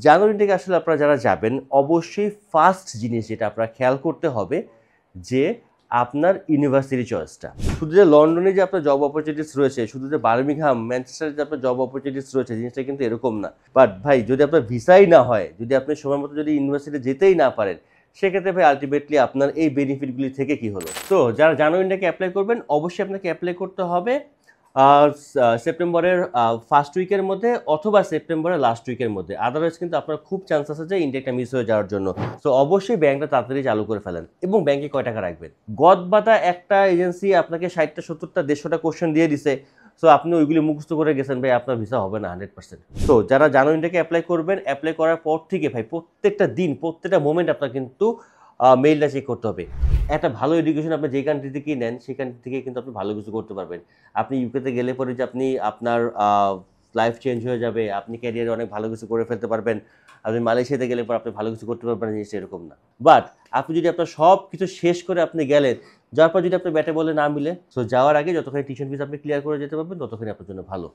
জানুয়ারি থেকে আসলে আপনারা যারা যাবেন অবশ্যই ফার্স্ট জিনিস যেটা আপনারা খেয়াল করতে হবে যে আপনার ইউনিভার্সিটি চয়েসটা। শুধু যে লন্ডনে যে আপনার জব অপরচুনিটিস রয়েছে, শুধু যে বার্মিংহাম, ম্যানচেস্টারে যে আপনার জব অপরচুনিটিস রয়েছে, জিনিসটা কিন্তু এরকম না। বাট ভাই যদি আপনার ভিসাই না হয়, যদি আপনি সময় মতো যদি ইউনিভার্সিটি যেতেই না পারেন, সেক্ষেত্রে ভাই আলটিমেটলি আপনার এই বেনিফিটগুলি থেকে কি হলো? তো যারা জানুয়ারিটাকে অ্যাপ্লাই করবেন অবশ্যই আপনাকে অ্যাপ্লাই করতে হবে সেপ্টেম্বরের ফার্স্ট উইকের মধ্যে অথবা সেপ্টেম্বরের লাস্ট উইকের মধ্যে। আদারওয়াইজ কিন্তু আপনার খুব চান্স আছে যে ইনটেকটা মিস হয়ে যাওয়ার জন্য। সো অবশ্যই ব্যাংকটা তাড়াতাড়ি চালু করে ফেলেন এবং ব্যাংকে কয় টাকা রাখবেন। গদবাঁধা একটা এজেন্সি আপনাকে 60টা 70টা 150টা কোশ্চেন দিয়ে দিছে। সো আপনি ওইগুলি মুখস্থ করে গেছেন ভাই, আপনার ভিসা হবে না 100%। তো যারা জানুয়ারিটাকে অ্যাপ্লাই করবেন, অ্যাপ্লাই করার পর থেকে ভাই প্রত্যেকটা দিন প্রত্যেকটা মোমেন্ট আপনার কিন্তু মেইলটা চেক করতে হবে। একটা ভালো এডুকেশন আপনি যে কান্ট্রি থেকেই নেন সেই কান্ট্রি থেকে কিন্তু আপনি ভালো কিছু করতে পারবেন। আপনি ইউকেতে গেলে পরে যে আপনি আপনার লাইফ চেঞ্জ হয়ে যাবে, আপনি ক্যারিয়ারে অনেক ভালো কিছু করে ফেলতে পারবেন। আপনি মালয়েশিয়াতে গেলে পর আপনি ভালো কিছু করতে পারবেন না, জিনিসটা এরকম না। বাট আপনি যদি আপনার সব কিছু শেষ করে আপনি গেলেন, যাওয়ার পর যদি আপনার ব্যাটে বলে না মিলে, সো যাওয়ার আগে যতখানি টিউশন ফিস আপনি ক্লিয়ার করে যেতে পারবেন ততখানি আপনার জন্য ভালো।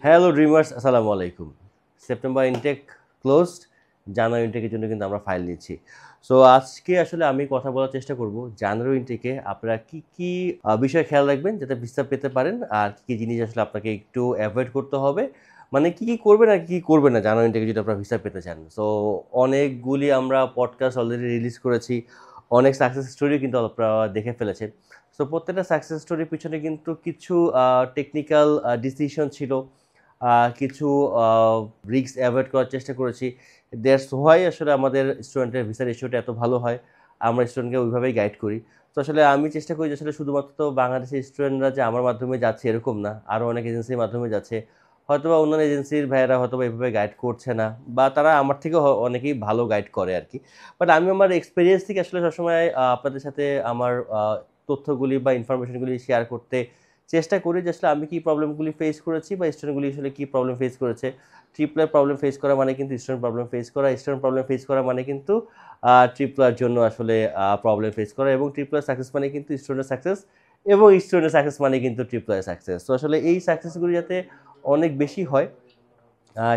হ্যালো ড্রিমার্স, আসসালামু আলাইকুম। সেপ্টেম্বর ইনটেক ক্লোজড, জানুয়ারি ইনটেকের জন্য কিন্তু আমরা ফাইল নিচ্ছি। সো আজকে আসলে আমি কথা বলার চেষ্টা করব জানুয়ারি ইনটেকে আপনারা কি কি বিষয় খেয়াল রাখবেন যাতে ভিসা পেতে পারেন, আর কি কি জিনিস আসলে আপনাকে একটু অ্যাভয়েড করতে হবে, মানে কি কি করবেন আর কি করবেন না জানুয়ারি ইনটেকে যদি আপনারা ভিসা পেতে চান। সো অনেকগুলি আমরা পডকাস্ট অলরেডি রিলিজ করেছি, অনেক সাকসেস স্টোরি কিন্তু আপনারা দেখে ফেলেছেন। সো প্রত্যেকটা সাকসেস স্টোরির পিছনে কিন্তু কিছু টেকনিক্যাল ডিসিশন ছিল, কিছু রিস্ক অ্যাভয়েড করার চেষ্টা করেছি। দ্যাটস হোয়াই আসলে আমাদের স্টুডেন্টের ভিসা রেশিওটা এত ভালো হয়। আমরা স্টুডেন্টকে ওইভাবেই গাইড করি। তো আসলে আমি চেষ্টা করি যে আসলে শুধুমাত্র বাংলাদেশের স্টুডেন্টরা যে আমার মাধ্যমে যাচ্ছে এরকম না, আরও অনেক এজেন্সির মাধ্যমে যাচ্ছে। হয়তোবা অন্যান্য এজেন্সির ভাইয়েরা হয়তোবা এভাবে গাইড করছে না, বা তারা আমার থেকেও অনেকেই ভালো গাইড করে আর কি। বাট আমি আমার এক্সপেরিয়েন্স থেকে আসলে সবসময় আপনাদের সাথে আমার তথ্যগুলি বা ইনফরমেশনগুলি শেয়ার করতে চেষ্টা করি যে আসলে আমি কি প্রবলেমগুলি ফেস করেছি বা স্টুডেন্টগুলি আসলে কী প্রবলেম ফেস করেছে। ট্রিপলার প্রবলেম ফেস করা মানে কিন্তু স্টুডেন্ট প্রবলেম ফেস করা, স্টুডেন্ট প্রবলেম ফেস করা মানে কিন্তু ট্রিপলার জন্য আসলে প্রবলেম ফেস করা, এবং ট্রিপলার সাকসেস মানে কিন্তু স্টুডেন্টের সাকসেস, এবং স্টুডেন্টের সাকসেস মানে কিন্তু ট্রিপলার সাকসেস। তো আসলে এই সাকসেসগুলি যাতে অনেক বেশি হয়,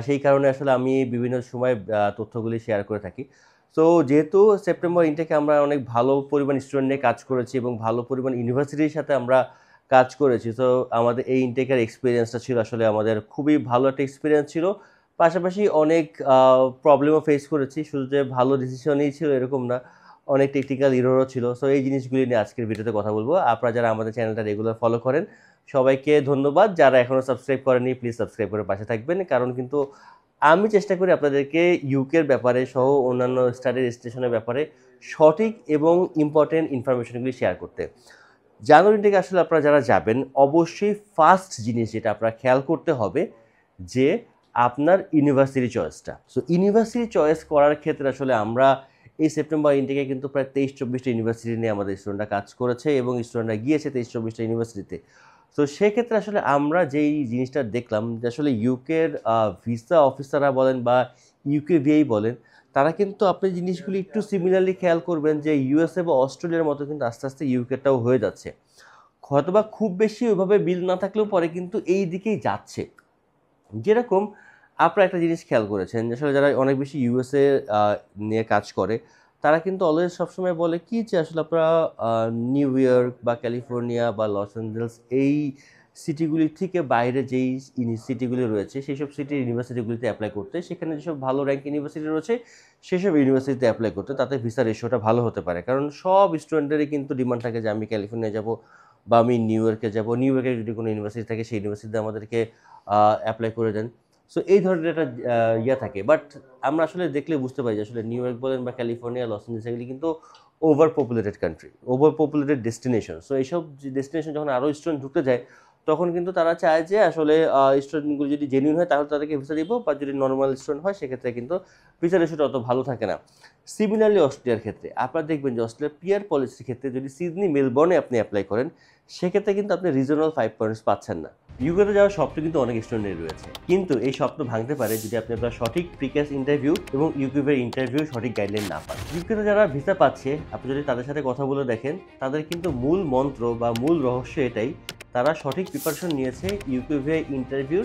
সেই কারণে আসলে আমি বিভিন্ন সময় তথ্যগুলি শেয়ার করে থাকি। সো যেহেতু সেপ্টেম্বর ইনটেকে আমরা অনেক ভালো পরিমাণ স্টুডেন্ট নিয়ে কাজ করেছি এবং ভালো পরিমাণ ইউনিভার্সিটির সাথে আমরা কাজ করেছি, তো আমাদের এই ইনটেকের এক্সপিরিয়েন্সটা ছিল আসলে আমাদের খুবই ভালো একটা এক্সপিরিয়েন্স ছিল। পাশাপাশি অনেক প্রবলেমও ফেস করেছি, শুধু যে ভালো ডিসিশনই ছিল এরকম না, অনেক টেকনিক্যাল ইররও ছিল। সো এই জিনিসগুলি নিয়ে আজকের ভিডিওতে কথা বলবো। আপনারা যারা আমাদের চ্যানেলটা রেগুলার ফলো করেন সবাইকে ধন্যবাদ, যারা এখনও সাবস্ক্রাইব করেনি প্লিজ সাবস্ক্রাইব করে পাশে থাকবেন, কারণ কিন্তু আমি চেষ্টা করি আপনাদেরকে ইউকের ব্যাপারে সহ অন্যান্য স্টাডি রেজিস্ট্রেশনের ব্যাপারে সঠিক এবং ইম্পর্টেন্ট ইনফরমেশনগুলি শেয়ার করতে। জানুয়ারি থেকে আসলে আপনারা যারা যাবেন অবশ্যই ফার্স্ট জিনিস যেটা আপনারা খেয়াল করতে হবে যে আপনার ইউনিভার্সিটি চয়েসটা। সো ইউনিভার্সিটি চয়েস করার ক্ষেত্রে আসলে আমরা এই সেপ্টেম্বর ইনটেকে কিন্তু প্রায় 23-24টা ইউনিভার্সিটি নিয়ে আমাদের স্টুডেন্টরা কাজ করেছে এবং স্টুডেন্টরা গিয়েছে 23-24টা ইউনিভার্সিটিতে। তো সেক্ষেত্রে আসলে আমরা যেই জিনিসটা দেখলাম যে আসলে ইউকের ভিসা অফিসাররা বলেন বা ইউকে ভিআই বলেন, তারা কিন্তু আপনি জিনিসগুলি একটু সিমিলারলি খেয়াল করবেন যে ইউএসএ বা অস্ট্রেলিয়ার মতো কিন্তু আস্তে আস্তে ইউকেটাও হয়ে যাচ্ছে। হয়তোবা খুব বেশি ওইভাবে বিল না থাকলেও পরে কিন্তু এই দিকেই যাচ্ছে। যেরকম আপনারা একটা জিনিস খেয়াল করেছেন যে আসলে যারা অনেক বেশি ইউএসএ নিয়ে কাজ করে, তারা কিন্তু অলওয়েজ সবসময় বলে কি যে আসলে আপনারা নিউ ইয়র্ক বা ক্যালিফোর্নিয়া বা লস অ্যাঞ্জেলস এই সিটিগুলি থেকে বাইরে যেই সিটিগুলি রয়েছে সেই সব সিটির ইউনিভার্সিটিগুলিতে অ্যাপ্লাই করতে, সেখানে যেসব ভালো র্যাঙ্ক ইউনিভার্সিটি রয়েছে সেসব ইউনিভার্সিটিতে অ্যাপ্লাই করতে, তাতে ভিসা রেশিওটা ভালো হতে পারে। কারণ সব স্টুডেন্টেরই কিন্তু ডিমান্ড থাকে যে আমি ক্যালিফোর্নিয়া যাব বা আমি নিউ ইয়র্কে যাব, নিউ ইয়র্কে যদি কোনো ইউনিভার্সিটি থাকে সেই ইউনিভার্সিটিতে আমাদেরকে অ্যাপ্লাই করে দেন। সো এই ধরনের একটা ইয়া থাকে। বাট আমরা আসলে দেখলে বুঝতে পারি যে আসলে নিউ ইয়র্ক বলেন বা ক্যালিফোর্নিয়া, লস অ্যাঞ্জেলস এগুলি কিন্তু over populated country, over populated destination. So এইসব ডেস্টিনেশন যখন আরও স্টুডেন্ট ঢুকতে যায় তখন কিন্তু তারা চায় যে আসলে স্টুডেন্টগুলো যদি জেনুইন হয় তাহলে তাদেরকে ভিসা দিব, বা যদি নর্মাল স্টুডেন্ট হয় সেক্ষেত্রে কিন্তু ভিসা রেশিওটা অত ভালো থাকে না। সিমিলারলি অস্ট্রেলিয়ার ক্ষেত্রে আপনারা দেখবেন যে অস্ট্রেলিয়ার পিআর পলিসির ক্ষেত্রে যদি সিডনি মেলবোর্নে আপনি অ্যাপ্লাই করেন সেক্ষেত্রে কিন্তু আপনি রিজনাল 5 পয়েন্টস পাচ্ছেন না। ইউকেতে যাওয়ার স্বপ্ন কিন্তু অনেক স্টুডেন্টের রয়েছে, কিন্তু এই স্বপ্ন ভাঙতে পারে যদি আপনি আপনার সঠিক প্রিক্যাস ইন্টারভিউ এবং ইউকিউবের ইন্টারভিউ সঠিক গাইডলাইন না পান। ইউকেতে যারা ভিসা পাচ্ছে, আপনি যদি তাদের সাথে কথা বলে দেখেন, তাদের কিন্তু মূল মন্ত্র বা মূল রহস্য এটাই, তারা সঠিক প্রিপারেশন নিয়েছে ইউকিউবে ইন্টারভিউ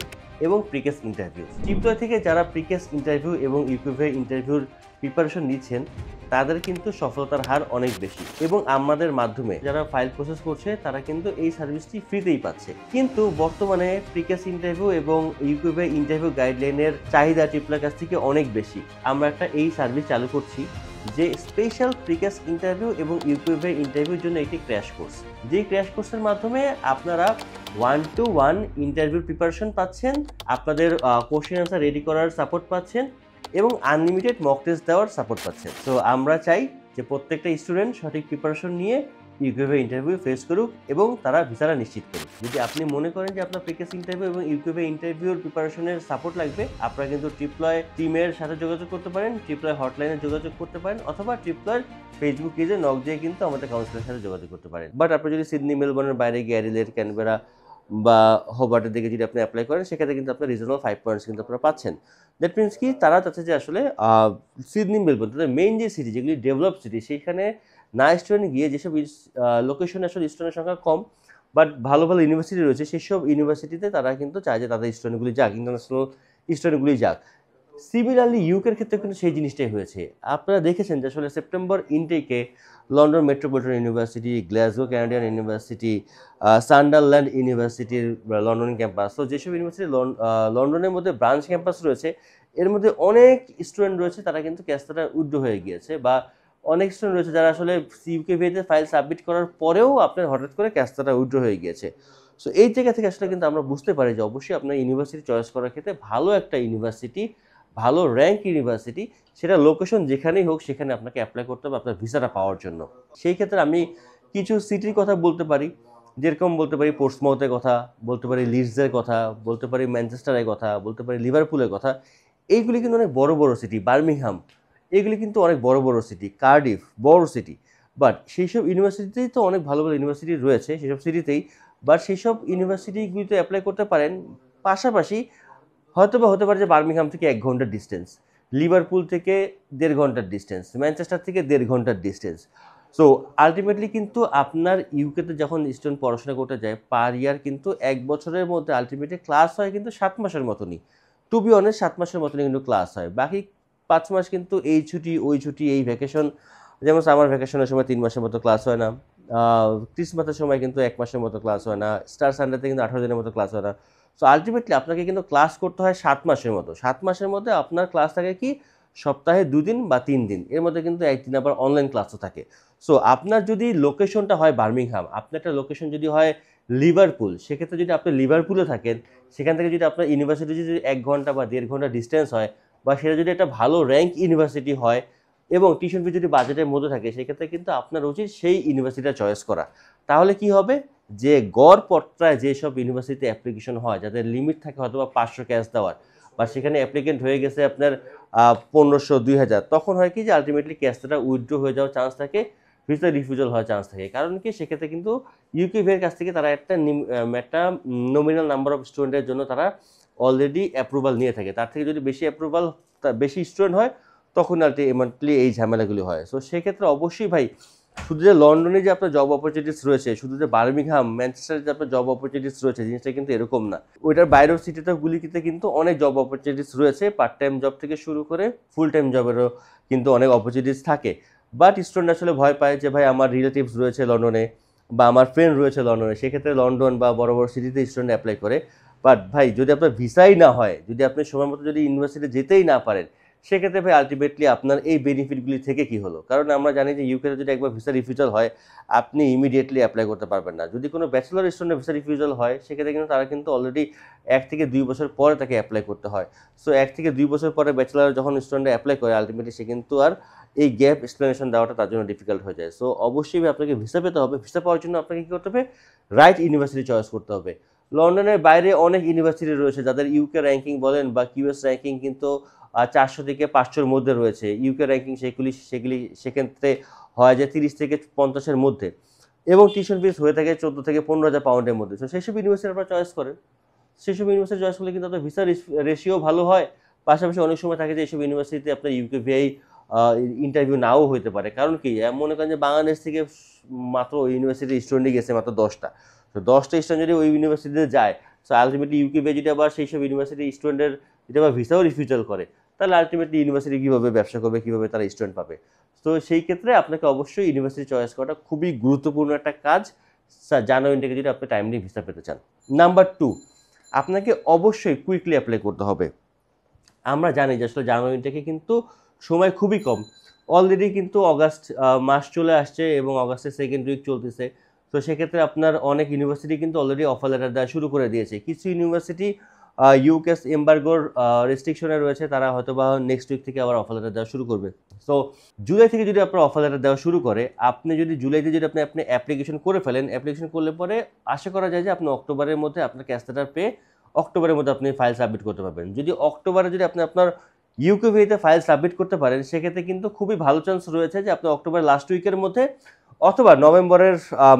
এবং প্রিক্যাস ইন্টারভিউ। ট্রিপলয় থেকে যারা প্রিক্যাস ইন্টারভিউ এবং ইউকিউবে ইন্টারভিউর প্রিপারেশন নিচ্ছেন, তাদের কিন্তু সফলতার হার অনেক বেশি, এবং আমাদের মাধ্যমে যারা ফাইল প্রসেস করছে তারা কিন্তু এই সার্ভিসটি ফ্রিতেই পাচ্ছে। কিন্তু বর্তমানে প্রিক্যাস ইন্টারভিউ এবং ইউকিউবে ইন্টারভিউ গাইডলাইনের চাহিদা ট্রিপলয়ের কাছ থেকে অনেক বেশি। আমরা এই সার্ভিস চালু করছি যে স্পেশাল প্রিক্যাস ইন্টারভিউ এবং ইউকিউবে ইন্টারভিউর জন্য একটি ক্র্যাশ কোর্স, যে ক্র্যাশ কোর্সের মাধ্যমে আপনারা 1-to-1 ইন্টারভিউ প্রিপারেশন পাচ্ছেন, আপনাদের কোশ্চেন আনসার রেডি করার সাপোর্ট পাচ্ছেন এবং আনলিমিটেড মক টেস্ট দেওয়ার সাপোর্ট পাচ্ছেন। তো আমরা চাই যে প্রত্যেকটা স্টুডেন্ট সঠিক প্রিপারেশন নিয়ে ইউকিউবে ইন্টারভিউ ফেস করুক এবং তারা ভিসাটা নিশ্চিত করুক। যদি আপনি মনে করেন যে আপনার প্রিক্যাস ইন্টারভিউ এবং ইউকিউবে ইন্টারভিউর প্রিপারেশনের সাপোর্ট লাগবে, আপনারা কিন্তু ট্রিপলয় টিমের সাথে যোগাযোগ করতে পারেন, ট্রিপলয় হটলাইনে যোগাযোগ করতে পারেন, অথবা ট্রিপলয়ের ফেসবুক পেজে নক দিয়ে কিন্তু আমাদের কাউন্সিলের সাথে যোগাযোগ করতে পারেন। বাট আপনি যদি সিডনি মেলবোর্নের বাইরে গিয়ে অ্যাডিলেড, ক্যানবেরা বা হোবার্টের দিকে যদি আপনি অ্যাপ্লাই করেন, সেক্ষেত্রে কিন্তু আপনার রিজনাল 5 পয়েন্টস কিন্তু আপনারা পাচ্ছেন। দ্যাট মিনস কি, তারা চাচ্ছে যে আসলে সিডনি মেলবোর্ন, তাদের মেইন যে সিটি, যেগুলি ডেভেলপ সিটি, সেইখানে না স্টুডেন্ট গিয়ে যেসব লোকেশনে আসলে স্টুডেন্টের সংখ্যা কম বাট ভালো ভালো ইউনিভার্সিটি রয়েছে, সেসব ইউনিভার্সিটিতে তারা কিন্তু চায় যে তাদের স্টুডেন্টগুলি যাক, ইন্টারন্যাশনাল স্টুডেন্টগুলি যাক। সিমিলারলি ইউকের ক্ষেত্রে কিন্তু সেই জিনিসটাই হয়েছে। আপনারা দেখেছেন যে আসলে সেপ্টেম্বর ইনটেকে London Metropolitan University, Glasgow Canadian University, Sunderland ইউনিভার্সিটির লন্ডন ক্যাম্পাস, তো যেসব ইউনিভার্সিটি লন্ডনের মধ্যে ব্রাঞ্চ ক্যাম্পাস রয়েছে, এর মধ্যে অনেক স্টুডেন্ট রয়েছে তারা কিন্তু ক্যাস্টাটা উইথড্র হয়ে গিয়েছে, বা অনেক স্টুডেন্ট রয়েছে যারা আসলে ইউকেভিতে ফাইল সাবমিট করার পরেও আপনার হঠাৎ করে ক্যাস্টাটা উইথড্র হয়ে গিয়েছে। সো এই জায়গা থেকে আসলে কিন্তু আমরা বুঝতে পারি যে অবশ্যই আপনার ইউনিভার্সিটি চয়েস করার ক্ষেত্রে ভালো একটা ইউনিভার্সিটি, ভালো র্যাঙ্ক ইউনিভার্সিটি, সেটা লোকেশন যেখানেই হোক সেখানে আপনাকে অ্যাপ্লাই করতে হবে আপনার ভিসাটা পাওয়ার জন্য। সেই ক্ষেত্রে আমি কিছু সিটির কথা বলতে পারি, যেরকম বলতে পারি পোর্টসমাউথের কথা, বলতে পারি লিডসের কথা, বলতে পারি ম্যানচেস্টারের কথা, বলতে পারি লিভারপুলের কথা। এইগুলি কিন্তু অনেক বড় বড় সিটি, বার্মিংহাম, এগুলি কিন্তু অনেক বড় বড় সিটি, কার্ডিফ বড় সিটি। বাট সেই সব ইউনিভার্সিটিতেই তো অনেক ভালো ভালো ইউনিভার্সিটি রয়েছে সেসব সিটিতেই, বাট সেই সব ইউনিভার্সিটিগুলিতে অ্যাপ্লাই করতে পারেন। পাশাপাশি হয়তো বা হতে পারে যে বার্মিংহাম থেকে 1 ঘন্টার ডিস্টেন্স, লিভারপুল থেকে 1.5 ঘন্টার ডিস্টেন্স, ম্যানচেস্টার থেকে 1.5 ঘন্টার ডিস্টেন্স। সো আলটিমেটলি কিন্তু আপনার ইউকেতে যখন স্টুডেন্ট পড়াশোনা করতে যায়, পার ইয়ার কিন্তু 1 বছরের মধ্যে আলটিমেটলি ক্লাস হয় কিন্তু 7 মাসের মতনই। টু বি অনেস্ট 7 মাসের মতনই কিন্তু ক্লাস হয়। বাকি 5 মাস কিন্তু এই ছুটি ওই ছুটি, এই ভ্যাকেশন, যেমন সামার ভ্যাকেশনের সময় 3 মাসের মতো ক্লাস হয় না, ক্রিসমাসের সময় কিন্তু 1 মাসের মতো ক্লাস হয় না, স্টার সানডেতে কিন্তু 18 দিনের মতো ক্লাস হয় না। সো আলটিমেটলি আপনাকে কিন্তু ক্লাস করতে হয় 7 মাসের মতো। 7 মাসের মধ্যে আপনার ক্লাস থাকে কি সপ্তাহে 2 দিন বা 3 দিন, এর মধ্যে কিন্তু 1 দিন আবার অনলাইন ক্লাসও থাকে। সো আপনার যদি লোকেশনটা হয় বার্মিংহাম, আপনার একটা লোকেশন যদি হয় লিভারপুল, সেক্ষেত্রে যদি আপনি লিভারপুলে থাকেন, সেখান থেকে যদি আপনার ইউনিভার্সিটি যদি 1 ঘন্টা বা 1.5 ঘন্টা ডিস্টেন্স হয়, বা সেটা যদি একটা ভালো র্যাঙ্ক ইউনিভার্সিটি হয় এবং টিউশন ফি যদি বাজেটের মধ্যে থাকে, সেক্ষেত্রে কিন্তু আপনার উচিত সেই ইউনিভার্সিটিটা চয়েস করা। তাহলে কি হবে, যে গড় পত্রায় যেসব ইউনিভার্সিটিতে অ্যাপ্লিকেশন হয়, যাদের লিমিট থাকে হয়তো বা 500 ক্যাশ দেওয়ার, বা সেখানে অ্যাপ্লিকেন্ট হয়ে গেছে আপনার 1500, 2000, তখন হয় কি যে আলটিমেটলি ক্যাশটা উইথড্র হয়ে যাওয়ার চান্স থাকে, ভিসা রিফিউজাল হওয়ার চান্স থাকে। কারণ কি, সেক্ষেত্রে কিন্তু ইউকেভির কাছ থেকে তারা একটা নমিনাল নাম্বার অফ স্টুডেন্টের জন্য তারা অলরেডি অ্যাপ্রুভাল নিয়ে থাকে। তার থেকে যদি বেশি অ্যাপ্রুভাল, বেশি স্টুডেন্ট হয়, তখন আলটিমেটলি এই ঝামেলাগুলি হয়। সো সেক্ষেত্রে অবশ্যই ভাই, শুধু যে লন্ডনে যে আপনার জব অপরচুনিটিস রয়েছে, শুধু যে বার্মিংহাম, ম্যানচেস্টারে যে আপনার জব অপরচুনিটিস রয়েছে, জিনিসটা কিন্তু এরকম না। ওইটার বাইরের সিটিগুলিতে কিন্তু অনেক জব অপরচুনিটিস রয়েছে, পার্ট টাইম জব থেকে শুরু করে ফুল টাইম জবেরও কিন্তু অনেক অপরচুনিটিস থাকে। বাট স্টুডেন্ট আসলে ভয় পায় যে ভাই আমার রিলেটিভস রয়েছে লন্ডনে বা আমার ফ্রেন্ড রয়েছে লন্ডনে, সেক্ষেত্রে লন্ডন বা বড় বড় সিটিতে স্টুডেন্ট অ্যাপ্লাই করে। বাট ভাই, যদি আপনার ভিসাই না হয়, যদি আপনি সময় মতো যদি ইউনিভার্সিটি যেতেই না পারেন, সেক্ষেত্রে ভাই আলটিমেটলি আপনার এই বেনিফিটগুলি থেকে কি হলো? কারণ আমরা জানি যে ইউকেতে যদি একবার ভিসা রিফিউজাল হয়, আপনি ইমিডিয়েটলি অ্যাপ্লাই করতে পারবেন না। যদি কোনো ব্যাচেলর স্টুডেন্টের ভিসা রিফিউজাল হয়, সেক্ষেত্রে কিন্তু তারা কিন্তু অলরেডি 1 থেকে 2 বছর পরে তাকে অ্যাপ্লাই করতে হয়। সো 1 থেকে 2 বছর পরে ব্যাচেলর যখন স্টুডেন্ট অ্যাপ্লাই করে, আলটিমেটলি সে কিন্তু আর এই গ্যাপ এক্সপ্লেনেশন দেওয়াটা তার জন্য ডিফিকাল্ট হয়ে যায়। সো অবশ্যই আপনাকে ভিসা পেতে হবে। ভিসা পাওয়ার জন্য আপনাকে কী করতে হবে, রাইট ইউনিভার্সিটি চয়েস করতে হবে। লন্ডনের বাইরে অনেক ইউনিভার্সিটি রয়েছে যাদের ইউকে র্যাঙ্কিং বলেন বা কিউএস র্যাঙ্কিং কিন্তু 400 থেকে 500-র মধ্যে রয়েছে। ইউকে র্যাঙ্কিং সেগুলি সেক্ষেত্রে হয় যে 30 থেকে 50-এর মধ্যে, এবং টিউশন ফিস হয়ে থাকে 14 থেকে 15,000 পাউন্ডের মধ্যে। সো সেইসব ইউনিভার্সিটি আপনারা চয়েস করেন। সেসব ইউনিভার্সিটি চয়েস করলে কিন্তু আপনার ভিসা রেশিও ভালো হয়। পাশাপাশি অনেক সময় থাকে যে এইসব ইউনিভার্সিটিতে আপনার ইউকেভিআই ইন্টারভিউ নাও হতে পারে। কারণ কি, মনে করেন যে বাংলাদেশ থেকে মাত্র ওই ইউনিভার্সিটির স্টুডেন্টই গেছে মাত্র 10টা। তো 10টা স্টুডেন্ট যদি ওই ইউনিভার্সিটিতে যায়, সো আলটিমেটলি ইউকেভিআই যদি আবার সেই সব ইউনিভার্সিটির স্টুডেন্টের যদি আবার ভিসাও রিফিউজাল করে, তাহলে আলটিমেটলি ইউনিভার্সিটি কীভাবে ব্যবসা করবে, কীভাবে তারা স্টুডেন্ট পাবে। তো সেই ক্ষেত্রে আপনাকে অবশ্যই ইউনিভার্সিটি চয়েস করাটা খুবই গুরুত্বপূর্ণ একটা কাজ, জানুয়ারি থেকে যদি আপনি টাইমলি ভিসা পেতে চান। নাম্বার 2, আপনাকে অবশ্যই কুইকলি অ্যাপ্লাই করতে হবে। আমরা জানি যে আসলে জানুয়ারি থেকে কিন্তু সময় খুবই কম। অলরেডি কিন্তু অগাস্ট মাস চলে আসছে এবং অগাস্টের সেকেন্ড উইক চলতেছে। তো সেক্ষেত্রে আপনার অনেক ইউনিভার্সিটি কিন্তু অলরেডি অফার লেটার দেওয়া শুরু করে দিয়েছে। কিছু ইউনিভার্সিটি ইউকেস এম্বার্গোর রেস্ট্রিকশনে রয়েছে, তারা হয়তো বা নেক্সট উইক থেকে আবার অফার লেটার দেওয়া শুরু করবে। সো জুলাই থেকে যদি আপনার অফার লেটার দেওয়া শুরু করে, আপনি যদি জুলাইতে যদি আপনি অ্যাপ্লিকেশন করে ফেলেন, অ্যাপ্লিকেশন করলে পরে আশা করা যায় যে আপনি অক্টোবরের মধ্যে আপনার ক্যাশ লেটার পেয়ে অক্টোবরের মধ্যে আপনি ফাইল সাবমিট করতে পারবেন। যদি অক্টোবরে যদি আপনি আপনার ইউকেভিতে ফাইল সাবমিট করতে পারেন, সেক্ষেত্রে কিন্তু খুবই ভালো চান্স রয়েছে যে আপনি অক্টোবরের লাস্ট উইকের মধ্যে অথবা নভেম্বরের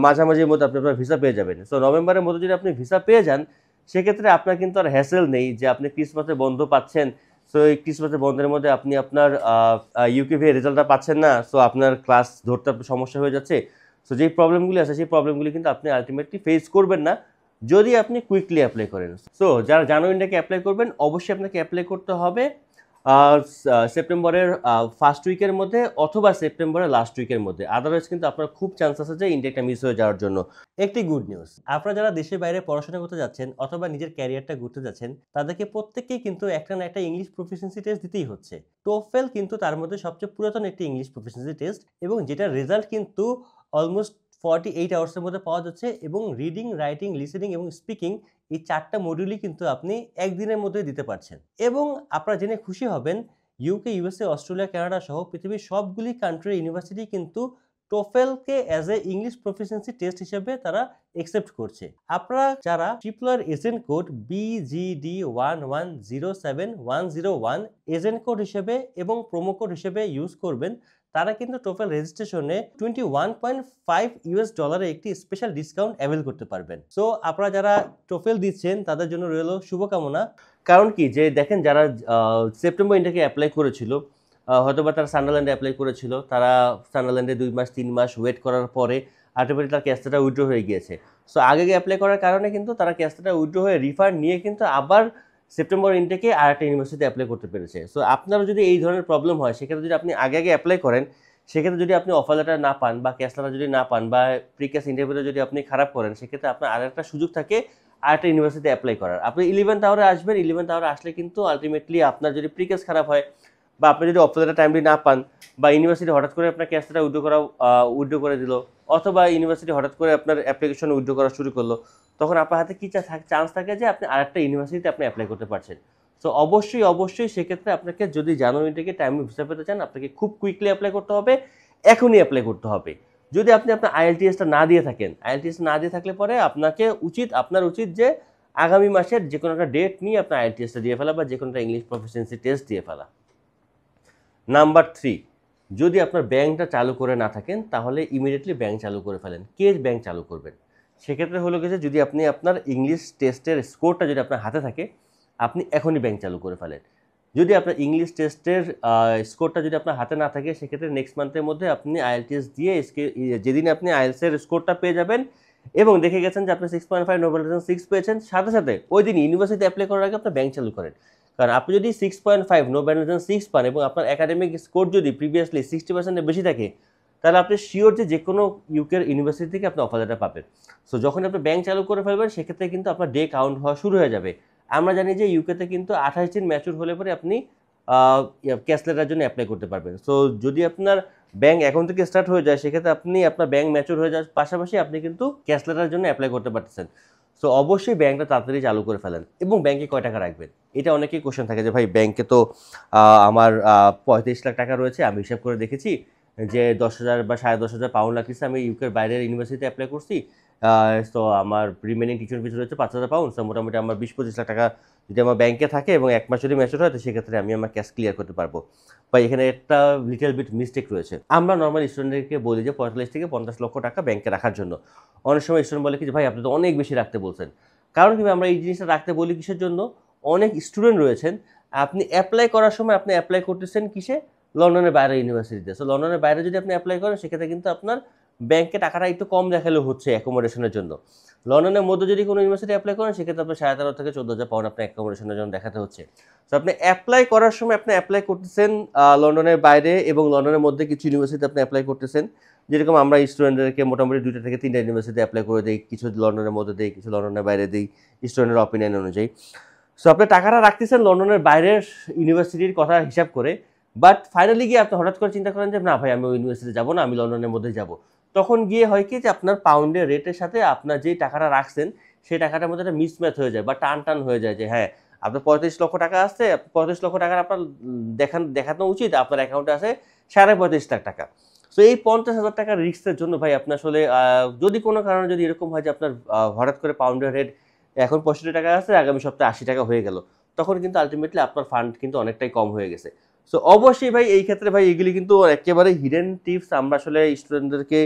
মাঝামাঝির মধ্যে আপনি আপনার ভিসা পেয়ে যাবেন। সো নভেম্বরের মধ্যে যদি আপনি ভিসা পেয়ে যান, সেক্ষেত্রে আপনার কিন্তু আর হ্যাসেল নেই যে আপনি ক্রিসমাসে বন্ধ পাচ্ছেন। সো এই ক্রিসমাসের বন্ধের মধ্যে আপনি আপনার ইউকেভি রেজাল্টটা পাচ্ছেন না, সো আপনার ক্লাস ধরতে সমস্যা হয়ে যাচ্ছে। সো যেই প্রবলেমগুলি আছে সেই প্রবলেমগুলি কিন্তু আপনি আলটিমেটলি ফেস করবেন না যদি আপনি কুইকলি অ্যাপ্লাই করেন। সো যারা জানুয়ারি ইনটেকে অ্যাপ্লাই করবেন, অবশ্যই আপনাকে অ্যাপ্লাই করতে হবে সেপ্টেম্বরের ফার্স্ট উইকের মধ্যে অথবা সেপ্টেম্বরের লাস্ট উইকের মধ্যে। আদারওয়াইজ কিন্তু আপনার খুব চান্স আছে যে ইনটেকটা মিস হয়ে যাওয়ার জন্য। একটি গুড নিউজ, আপনারা যারা দেশের বাইরে পড়াশোনা করতে যাচ্ছেন অথবা নিজের ক্যারিয়ারটা গড়তে যাচ্ছেন, তাদেরকে প্রত্যেককেই কিন্তু একটা না একটা ইংলিশ প্রফিসিয়েন্সি টেস্ট দিতেই হচ্ছে। টোফেল কিন্তু তার মধ্যে সবচেয়ে পুরাতন একটি ইংলিশ প্রফিসিয়েন্সি টেস্ট, এবং যেটার রেজাল্ট কিন্তু অলমোস্ট 48 আওয়ার্সের মধ্যে পাওয়া যাচ্ছে, এবং রিডিং, রাইটিং, লিসেনিং এবং স্পিকিং এই 4টা মডিউলই কিন্তু আপনি একদিনের মধ্যে দিতে পারছেন। এবং আপনারা জেনে খুশি হবেন, ইউকে, ইউএসএ, অস্ট্রেলিয়া, কানাডা সহ পৃথিবীর সবগুলি কান্ট্রির ইউনিভার্সিটি কিন্তু টোফেলকে as a English proficiency test হিসেবে তারা একসেপ্ট করছে। আপনারা যারা ট্রিপলার agent code BGD1107101 agent code হিসেবে এবং প্রোমো কোড হিসেবে ইউজ করবেন, তারা কিন্তু টোফেল রেজিস্ট্রেশনে $21.5 একটি স্পেশাল ডিসকাউন্ট অ্যাভেল করতে পারবেন। সো আপনারা যারা টোফেল দিচ্ছেন তাদের জন্য রইল শুভকামনা। কারণ কি, যে দেখেন যারা সেপ্টেম্বর ইনটেকে অ্যাপ্লাই করেছিল, হয়তোবা তারা সান্ডারল্যান্ডে অ্যাপ্লাই করেছিল, তারা সান্ডারল্যান্ডে 2 মাস 3 মাস ওয়েট করার পরে আলটিমেটলি তার ক্যাশটা উইথড্র হয়ে গিয়েছে। সো আগে অ্যাপ্লাই করার কারণে কিন্তু তারা ক্যাশটা উইথড্র হয়ে রিফান্ড নিয়ে কিন্তু আবার সেপ্টেম্বর ইনটেকে আরেকটা ইউনিভার্সিটিতে অ্যাপ্লাই করতে পেরেছে। সো আপনারও যদি এই ধরনের প্রবলেম হয়, সেক্ষেত্রে যদি আপনি আগে অ্যাপ্লাই করেন, সেক্ষেত্রে যদি আপনি অফার লেটার না পান বা ক্যাশ লেটার যদি না পান বা প্রিক্যাশ ইন্টারভিউতে যদি আপনি খারাপ করেন, সেক্ষেত্রে আপনার আরেকটা সুযোগ থাকে আরেকটা ইউনিভার্সিটিতে অ্যাপ্লাই করার। আপনি 11th আওয়ারে আসবেন, 11th আওয়ারে আসলে কিন্তু আলটিমেটলি আপনার যদি প্রিক্যাশ খারাপ হয় বা আপনি যদি অফার লেটার টাইমলি না পান, বা ইউনিভার্সিটি হঠাৎ করে আপনার ক্যাশ লেটার উইথড্র করে দিল, অথবা ইউনিভার্সিটি হঠাৎ করে আপনার অ্যাপ্লিকেশন উইথড্র করা শুরু করলো, তখন আপনার হাতে কি চান্স থাকে যে আপনি আরেকটা ইউনিভার্সিটিতে আপনি অ্যাপ্লাই করতে পারছেন। সো অবশ্যই সেক্ষেত্রে আপনাকে যদি জানুয়ারি থেকে টাইমলি ভিসা পেতে চান, আপনাকে খুব কুইকলি অ্যাপ্লাই করতে হবে, এখনই অ্যাপ্লাই করতে হবে। যদি আপনি আপনার আইএলটিএসটা না দিয়ে থাকেন, আইএলটিএস না দিয়ে থাকলে পরে আপনার উচিত যে আগামী মাসের যে কোনো একটা ডেট নিয়ে আপনার আইএলটিএসটা দিয়ে ফেলা বা যে কোনো একটা ইংলিশ প্রফিসিয়েন্সি টেস্ট দিয়ে ফেলা। নাম্বার 3, যদি আপনার ব্যাংকটা চালু করে না থাকেন, তাহলে ইমিডিয়েটলি ব্যাংক চালু করে ফেলেন। কে ব্যাংক চালু করবেন? সেক্ষেত্রে হলো গেছে, যদি আপনি আপনার ইংলিশ টেস্টের স্কোরটা যদি আপনার হাতে থাকে, আপনি এখনই ব্যাংক চালু করে ফেলেন। যদি আপনার ইংলিশ টেস্টের স্কোরটা যদি আপনার হাতে না থাকে, সেক্ষেত্রে নেক্সট মান্থের মধ্যে আপনি আইএলটিএস দিয়ে যেদিন আপনি আইএলসের স্কোরটা পেয়ে যাবেন এবং দেখে গেছেন যে আপনি 6.5 নোবেলাইজেশন 6 পেয়েছেন, সাথে সাথে ওই দিন ইউনিভার্সিটি অ্যাপ্লাই করার আগে আপনার ব্যাংক চালু করেন। কারণ আপনি যদি 6.5 নোবেলাইজেশন 6 পান এবং আপনার একাডেমিক স্কোর যদি প্রিভিয়াসলি 60%-এর বেশি থাকে, তাহলে আপনি শিওর যে কোনো ইউকের ইউনিভার্সিটি থেকে আপনি অফার লেটার পাবেন। সো যখন আপনি ব্যাংক চালু করে ফেলবেন, সেক্ষেত্রে কিন্তু আপনার ডে কাউন্ট হওয়া শুরু হয়ে যাবে। আমরা জানি যে ইউকেতে কিন্তু 28 দিন ম্যাচুর হলে পরে আপনি ক্যাশ লেটারের জন্য অ্যাপ্লাই করতে পারবেন। সো যদি আপনার ব্যাংক এখন থেকে স্টার্ট হয়ে যায়, সেক্ষেত্রে আপনি আপনার ব্যাংক ম্যাচুর হয়ে যাওয়ার পাশাপাশি আপনি কিন্তু ক্যাশ লেটারের জন্য অ্যাপ্লাই করতে পারতেছেন। সো অবশ্যই ব্যাংকটা তাড়াতাড়ি চালু করে ফেলেন। এবং ব্যাংকে কয় টাকা রাখবেন, এটা অনেকেই কোশ্চেন থাকে যে ভাই ব্যাংকে তো আমার 35 লাখ টাকা রয়েছে, আমি হিসাব করে দেখেছি যে 10,000 বা 10,500 পাউন্ড লাগতেছে, আমি ইউকের বাইরের ইউনিভার্সিটিতে অ্যাপ্লাই করছি, তো আমার রিমেনিং টিউশন ফিস রয়েছে 5,000 পাউন্ড, সো মোটামুটি আমার 20-25 লাখ টাকা যদি আমার ব্যাংকে থাকে এবং 1 মাস যদি ম্যাচুর হয়, তো সেক্ষেত্রে আমি আমার ক্যাশ ক্লিয়ার করতে পারবো। বা এখানে একটা লিটল বিট মিস্টেক রয়েছে। আমরা নর্মাল স্টুডেন্টদেরকে বলি যে 45 থেকে 50 লক্ষ টাকা ব্যাংকে রাখার জন্য। অনেক সময় স্টুডেন্ট বলে কি যে ভাই আপনি তো অনেক বেশি রাখতে বলছেন। কারণ কি ভাই আমরা এই জিনিসটা রাখতে বলি কিসের জন্য, অনেক স্টুডেন্ট রয়েছেন আপনি অ্যাপ্লাই করার সময় আপনি অ্যাপ্লাই করতেছেন কিসে, লন্ডনের বাইরে ইউনিভার্সিটিতে। সো লন্ডনের বাইরে যদি আপনি অ্যাপ্লাই করেন সেক্ষেত্রে কিন্তু আপনার ব্যাংকে টাকাটা একটু কম দেখালেও হচ্ছে অ্যাকোমোডেশনের জন্য। লন্ডনের মধ্যে যদি কোনো ইউনিভার্সিটি অ্যাপ্লাই করেন সেক্ষেত্রে আপনার 13,500 থেকে 14,000 পাউন্ড আপনার অ্যাকোমোডেশনের জন্য দেখাতে হচ্ছে। তো আপনি অ্যাপ্লাই করার সময় আপনি অ্যাপ্লাই করতেছেন লন্ডনের বাইরে এবং লন্ডনের মধ্যে কিছু ইউনিভার্সিটিতে আপনি অ্যাপ্লাই করতেছেন। যেরকম আমরা স্টুডেন্টদেরকে মোটামুটি 2টা থেকে 3টা ইউনিভার্সিটি অ্যাপ্লাই করে দিই, কিছু লন্ডনের মধ্যে দিই, কিছু লন্ডনের বাইরে দিই স্টুডেন্টের অপিনিয়ন অনুযায়ী। সো আপনি টাকাটা রাখতেছেন লন্ডনের বাইরের ইউনিভার্সিটির কথা হিসাব করে, বাট ফাইনালি গিয়ে আপনি হঠাৎ করে চিন্তা করেন যে না ভাই আমি ওই ইউনিভার্সিটিতে যাবো না, আমি লন্ডনের মধ্যেই যাবো। তখন গিয়ে হয় কি যে আপনার পাউন্ডের রেটের সাথে আপনার যেই টাকাটা রাখছেন সেই টাকাটার মধ্যে একটা মিসম্যাচ হয়ে যায় বা টান টান হয়ে যায় যে হ্যাঁ আপনার 35 লক্ষ টাকা আসছে, 35 লক্ষ টাকার আপনার দেখানো উচিত, আপনার অ্যাকাউন্টে আছে 35.5 লাখ টাকা। সো এই 50,000 টাকার রিস্কের জন্য ভাই আপনি আসলে যদি কোনো কারণে যদি এরকম হয় যে আপনার হঠাৎ করে পাউন্ডের রেট এখন 65 টাকা আছে, আগামী সপ্তাহে 80 টাকা হয়ে গেল, তখন কিন্তু আলটিমেটলি আপনার ফান্ড কিন্তু অনেকটাই কম হয়ে গেছে। সো অবশ্যই ভাই এই ক্ষেত্রে ভাই এগুলি কিন্তু একেবারে হিডেন টিপস আমরা আসলে স্টুডেন্টদেরকে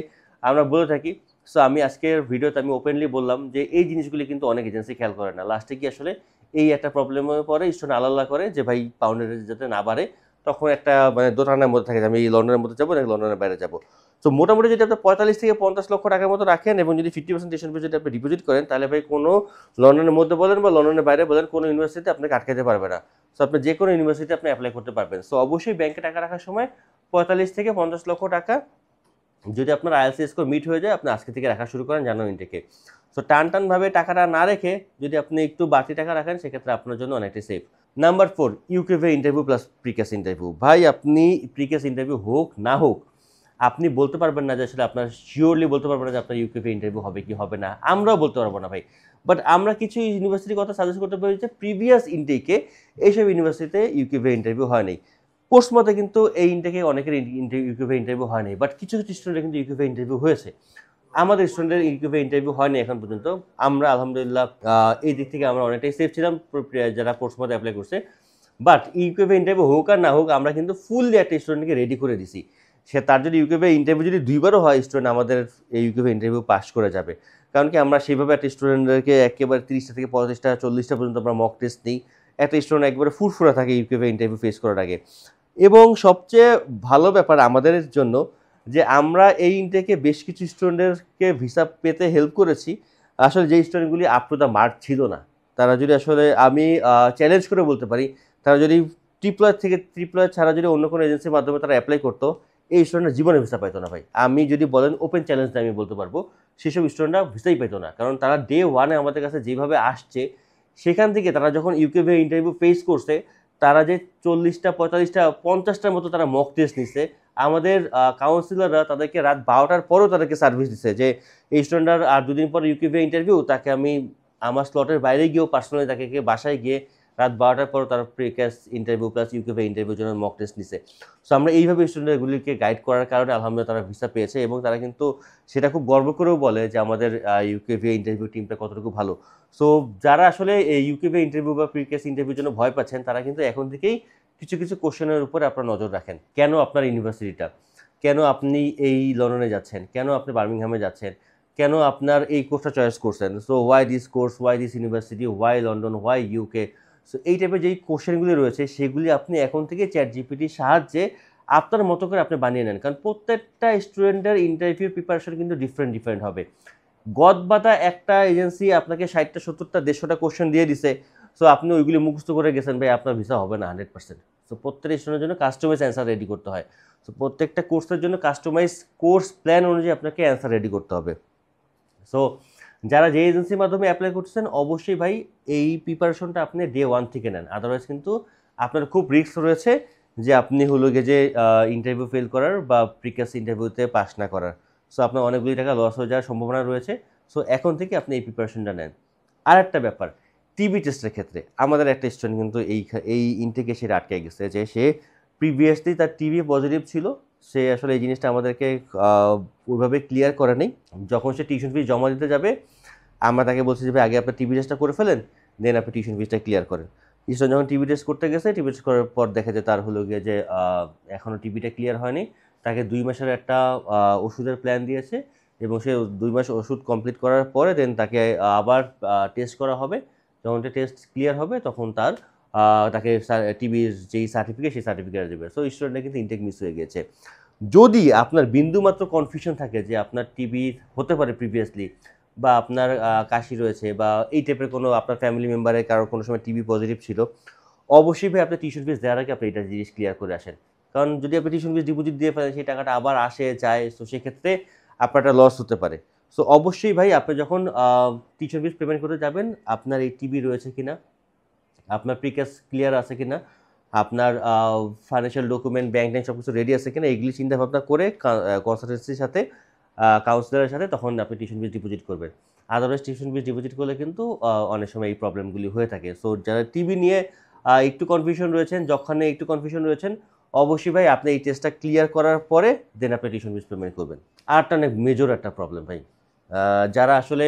আমরা বলে থাকি। সো আমি আজকের ভিডিওতে আমি ওপেনলি বললাম যে এই জিনিসগুলি কিন্তু অনেক এজেন্সি খেয়াল করে না, লাস্টে কি আসলে এই একটা প্রবলেমে পরে স্টুডেন্ট আলাদা করে যে ভাই পাউন্ডের রেট যাতে না বাড়ে, তখন একটা মানে দোটানার মধ্যে থাকে যে আমি লন্ডনের মধ্যে যাবো নাকি লন্ডনের বাইরে যাবো। তো মোটামুটি যদি আপনি 45 থেকে 50 লক্ষ টাকার মতো রাখেন এবং যদি 50% টিউশন ফি যদি আপনি ডিপোজিট করেন, তাহলে ভাই কোনো লন্ডনের মধ্যে বলেন বা লন্ডনের বাইরে বলেন কোনো ইউনিভার্সিটিতে আপনাকে আটকাতে পারবে না। সো আপনি যে কোনো ইউনিভার্সিটিতে আপনি অ্যাপ্লাই করতে পারবেন। সো অবশ্যই ব্যাংকে টাকা রাখার সময় 45 থেকে 50 লক্ষ টাকা যদি আপনার আইএলটিএস স্কোর মিট হয়ে যায় আপনি আজকে থেকে রাখা শুরু করেন জানুয়ারি ইনটেকে। সো টানভাবে টাকাটা না রেখে যদি আপনি একটু বাড়তি টাকা রাখেন সেক্ষেত্রে আপনার জন্য অনেকটাই safe. Number 4, UKV interview plus pre CAS interview. ভাই আপনি প্রিকেস ইন্টারভিউ হোক না হোক আপনি বলতে পারবেন না যে আসলে আপনার শিওরলি বলতে পারবেন না যে আপনার ইউকেভি ইন্টারভিউ হবে কি হবে না, আমরাও বলতে পারবো না ভাই। বাট আমরা কিছু ইউনিভার্সিটির কথা সাজেস্ট করতে পারি যে প্রিভিয়াস ইনটেকে এইসব ইউনিভার্সিটিতে ইউকেভি ইন্টারভিউ হয় নাই। পোস্ট মতে কিন্তু এই ইনটেকে অনেকের ইউকিউবে ইন্টারভিউ হয়নি, বাট কিছু কিছু স্টুডেন্টের কিন্তু ইউকিউবে ইন্টারভিউ হয়েছে। আমাদের স্টুডেন্টের ইউকিউবে ইন্টারভিউ হয়নি এখন পর্যন্ত। আমরা আলহামদুলিল্লাহ এই দিক থেকে আমরা অনেকটাই সেফ ছিলাম যারা পোস্ট মতে অ্যাপ্লাই করছে। বাট ইউকিউবে ইন্টারভিউ হোক আর না হোক আমরা কিন্তু ফুললি একটা স্টুডেন্টকে রেডি করে দিছি। সে তার যদি ইউকিউবে ইন্টারভিউ যদি 2বারও হয় স্টুডেন্ট আমাদের এই ইউকিউবে ইন্টারভিউ পাস করে যাবে। কারণ কি আমরা সেইভাবে একটা স্টুডেন্টদেরকে একেবারে 30টা থেকে 35টা 40টা পর্যন্ত আমরা মক টেস্ট নিই। একটা স্টুডেন্ট একবারে ফুরফুরা থাকে ইউকিউবে ইন্টারভিউ ফেস করার আগে। এবং সবচেয়ে ভালো ব্যাপার আমাদের জন্য যে আমরা এই ইনটেকে বেশ কিছু স্টুডেন্টদেরকে ভিসা পেতে হেল্প করেছি আসলে যে স্টুডেন্টগুলি আপ টু দ্য মার্ক ছিল না। তারা যদি আসলে আমি চ্যালেঞ্জ করে বলতে পারি তারা যদি ট্রিপলয়ের ছাড়া যদি অন্য কোনো এজেন্সির মাধ্যমে তারা অ্যাপ্লাই করতো এই স্টুডেন্টরা জীবনে ভিসা পাইতো না ভাই। আমি যদি বলেন ওপেন চ্যালেঞ্জ আমি বলতে পারবো সেসব স্টুডেন্টরা ভিসাই পাইতো না, কারণ তারা ডে ওয়ানে আমাদের কাছে যেভাবে আসছে সেখান থেকে তারা যখন ইউকেভি ইন্টারভিউ ফেস করছে তারা যে 40টা 45টা 50টার মতো তারা মক টেস্ট নিছে, আমাদের কাউন্সিলররা তাদেরকে রাত 12টার পরেও তাদেরকে সার্ভিস দিচ্ছে যে এই স্টুডেন্টরা আর 2 দিন পরে ইউকিউবে ইন্টারভিউ, তাকে আমি আমার স্লটের বাইরে গিয়েও পার্সোনালি তাকে বাসায় গিয়ে রাত 12টার পর তারা প্রিকেস ইন্টারভিউ প্লাস ইউকিউবে ইন্টারভিউর জন্য মক টেস্ট নিছে। সো আমরা এইভাবে স্টুডেন্টগুলিকে গাইড করার কারণে আলহামদুলিল্লাহ তারা ভিসা পেয়েছে এবং তারা কিন্তু সেটা খুব গর্ব করেও বলে যে আমাদের ইউকিউবে ইন্টারভিউ টিমটা কতটুকু ভালো। সো যারা আসলে এই ইউকিউবে ইন্টারভিউ বা প্রিকেস ইন্টারভিউর জন্য ভয় পাচ্ছেন তারা কিন্তু এখন থেকেই কিছু কিছু কোশ্চেনের উপরে আপনার নজর রাখেন। কেন আপনার ইউনিভার্সিটিটা, কেন আপনি এই লন্ডনে যাচ্ছেন, কেন আপনি বার্মিংহামে যাচ্ছেন, কেন আপনার এই কোর্সটা চয়েস করছেন। So why this course, why this university, why London, why UK. সো এই টাইপের যেই কোশ্চেনগুলি রয়েছে সেগুলি আপনি এখন থেকে চ্যাট জিপিটির সাহায্যে আপনার মতো করে আপনি বানিয়ে নেন, কারণ প্রত্যেকটা স্টুডেন্টের ইন্টারভিউ প্রিপারেশন কিন্তু ডিফারেন্ট হবে। গদবাতা একটা এজেন্সি আপনাকে 60টা 70টা 150টা কোশ্চেন দিয়ে দিছে, সো আপনি ওইগুলি মুখস্থ করে গেছেন ভাই আপনার ভিসা হবে না 100%। সো প্রত্যেকটা স্টুডেন্টের জন্য কাস্টমাইজ অ্যান্সার রেডি করতে হয়। সো প্রত্যেকটা কোর্সের জন্য কাস্টমাইজ কোর্স প্ল্যান অনুযায়ী আপনাকে অ্যান্সার রেডি করতে হবে। সো যারা যে এজেন্সির মাধ্যমে অ্যাপ্লাই করছেন অবশ্যই ভাই এই প্রিপারেশনটা আপনি ডে 1 থেকে নেন, আদারওয়াইজ কিন্তু আপনার খুব রিস্ক রয়েছে যে আপনি হলো গিয়ে যে ইন্টারভিউ ফেল করার বা প্রিকাস ইন্টারভিউতে পাস না করার। সো আপনার অনেকগুলি টাকা লস হয়ে যাওয়ার সম্ভাবনা রয়েছে। সো এখন থেকে আপনি এই প্রিপারেশনটা নেন। আর একটা ব্যাপার, টিবি টেস্টের ক্ষেত্রে আমাদের একটা স্টুডেন্ট কিন্তু এই ইনটেকে সে আটকে গেছে যে সে প্রিভিয়াসলি তার টিবি পজিটিভ ছিল, সে আসলে এই জিনিসটা আমাদেরকে ওইভাবে ক্লিয়ার করে নেই। যখন সে টিউশন ফি জমা দিতে যাবে আমরা তাকে বলছি যে ভাই আগে আপনার টিবি টেস্টটা করে ফেলেন, দেন আপনি টিউশন ফিসটা ক্লিয়ার করেন। স্টুডেন্ট যখন টিবি টেস্ট করতে গেছে, টিবি টেস্ট করার পর দেখা যায় তার হলো গিয়ে যে এখনও টিবিটা ক্লিয়ার হয়নি, তাকে 2 মাসের একটা ওষুধের প্ল্যান দিয়েছে এবং সে 2 মাস ওষুধ কমপ্লিট করার পরে দেন তাকে আবার টেস্ট করা হবে। যখন টেস্ট ক্লিয়ার হবে তখন তাকে টিবির যেই সার্টিফিকেট সেই সার্টিফিকেট দেবে। সো স্টুডেন্টের কিন্তু ইনটেক মিস হয়ে গেছে। যদি আপনার বিন্দুমাত্র কনফিউশন থাকে যে আপনার টিবি হতে পারে প্রিভিয়াসলি, বা আপনার কাশি রয়েছে, বা এই টাইপের কোনো আপনার ফ্যামিলি মেম্বারের কারোর কোনো সময় টিবি পজিটিভ ছিল, অবশ্যই ভাই আপনি টিউশন ফিস দেওয়ার আগে আপনি এটা জিনিস ক্লিয়ার করে আসেন। কারণ যদি আপনি টিউশন ফিস ডিপোজিট দিয়ে ফেলেন, সেই টাকাটা আবার আসে যায়, তো সেক্ষেত্রে আপনার একটা লস হতে পারে। সো অবশ্যই ভাই আপনি যখন টিউশন ফিস পেমেন্ট করতে যাবেন, আপনার এই টিবি রয়েছে কিনা, আপনার প্রিকেস ক্লিয়ার আছে কিনা, আপনার ফাইন্যান্সিয়াল ডকুমেন্ট, ব্যাংক ট্যাঙ্ক সব কিছু রেডি আছে কিনা, এগুলি চিন্তা ভাবনা করে কনসালটেন্সির সাথে, কাউন্সিলরের সাথে তখন আপনি টিউশন ফিস ডিপোজিট করবেন। আদারওয়াইজ টিউশন ফিস ডিপোজিট করলে কিন্তু অনেক সময় এই প্রবলেমগুলি হয়ে থাকে। সো যারা টিবি নিয়ে একটু কনফিউশন রয়েছেন, যখন একটু কনফিউশন রয়েছেন, অবশ্যই ভাই আপনি এই টেস্টটা ক্লিয়ার করার পরে দেন আপনি টিউশন ফিস পেমেন্ট করবেন। আর একটা অনেক মেজর একটা প্রবলেম ভাই, যারা আসলে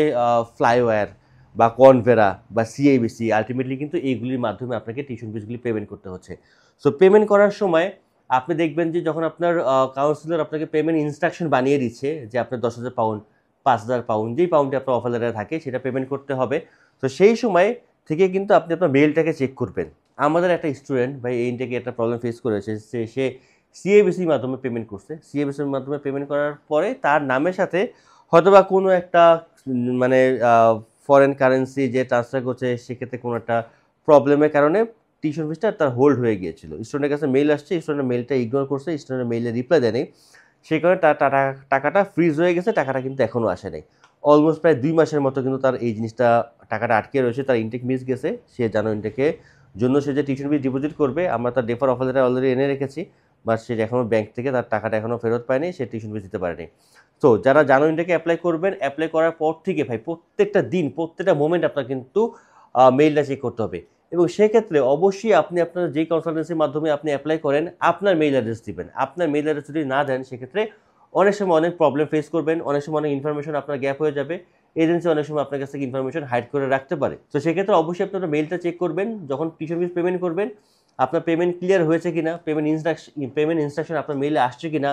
ফ্লাইওয়্যার বা কনভেরা বা সিআইবিসি, আলটিমেটলি কিন্তু এইগুলির মাধ্যমে আপনাকে টিউশন ফিসগুলি পেমেন্ট করতে হচ্ছে। সো পেমেন্ট করার সময় আপনি দেখবেন যে যখন আপনার কাউন্সিলর আপনাকে পেমেন্ট ইনস্ট্রাকশন বানিয়ে দিচ্ছে যে আপনার 10,000 পাউন্ড, 5,000 পাউন্ড, যেই পাউন্ডে আপনার অফার লেটারে থাকে সেটা পেমেন্ট করতে হবে। তো সেই সময় থেকে কিন্তু আপনি আপনার মেলটাকে চেক করবেন। আমাদের একটা স্টুডেন্ট ভাই এই থেকে একটা প্রবলেম ফেস করেছে, সে সিএবিসির মাধ্যমে পেমেন্ট করছে। সিএবিসির মাধ্যমে পেমেন্ট করার পরে তার নামের সাথে হয়তোবা কোনো একটা মানে ফরেন কারেন্সি যে ট্রান্সফার করছে, সেক্ষেত্রে কোনো একটা প্রবলেমের কারণে টিউশন ফিসটা তার হোল্ড হয়ে গিয়েছিল। স্টুডেন্টের কাছে মেইল আসছে, স্টুডেন্টের মেইলটা ইগনোর করছে, স্টুডেন্টের মেইলে রিপ্লাই দেয়নি, সেই কারণে তার টাকাটা ফ্রিজ হয়ে গেছে, টাকাটা কিন্তু এখনও আসে নাই। অলমোস্ট প্রায় 2 মাসের মতো কিন্তু তার এই জিনিসটা, টাকাটা আটকে রয়েছে, তার ইনটেক মিস গেছে। সে জানো ইনটেকে জন্য সে যে টিউশন ফিস ডিপোজিট করবে, আমরা তার ডেফার অফার লেটার অলরেডি এনে রেখেছি, বাট সে এখনও ব্যাংক থেকে তার টাকাটা এখনও ফেরত পায়নি, সে টিউশন ফিস দিতে পারেনি। তো যারা জানো ইনটেকে অ্যাপ্লাই করবেন, অ্যাপ্লাই করার পর থেকে ভাই প্রত্যেকটা দিন, প্রত্যেকটা মোমেন্ট আপনার কিন্তু মেইলটা চেক করতে হবে। এবং সেক্ষেত্রে অবশ্যই আপনি আপনার যেই কনসালটেন্সির মাধ্যমে আপনি অ্যাপ্লাই করেন, আপনার মেইল অ্যাড্রেস দিবেন। আপনার মেইল অ্যাড্রেস যদি না দেন, সেক্ষেত্রে অনেক সময় অনেক প্রবলেম ফেস করবেন, অনেক সময় অনেক ইনফরমেশন আপনার গ্যাপ হয়ে যাবে। এজেন্সি অনেক সময় আপনার কাছ থেকে ইনফরমেশন হাইড করে রাখতে পারে। তো সেক্ষেত্রে অবশ্যই আপনার মেইলটা চেক করবেন। যখন টিউশন ফিস পেমেন্ট করবেন, আপনার পেমেন্ট ক্লিয়ার হয়েছে কিনা, পেমেন্ট ইনস্ট্রাকশন আপনার মেইলে আসছে কিনা,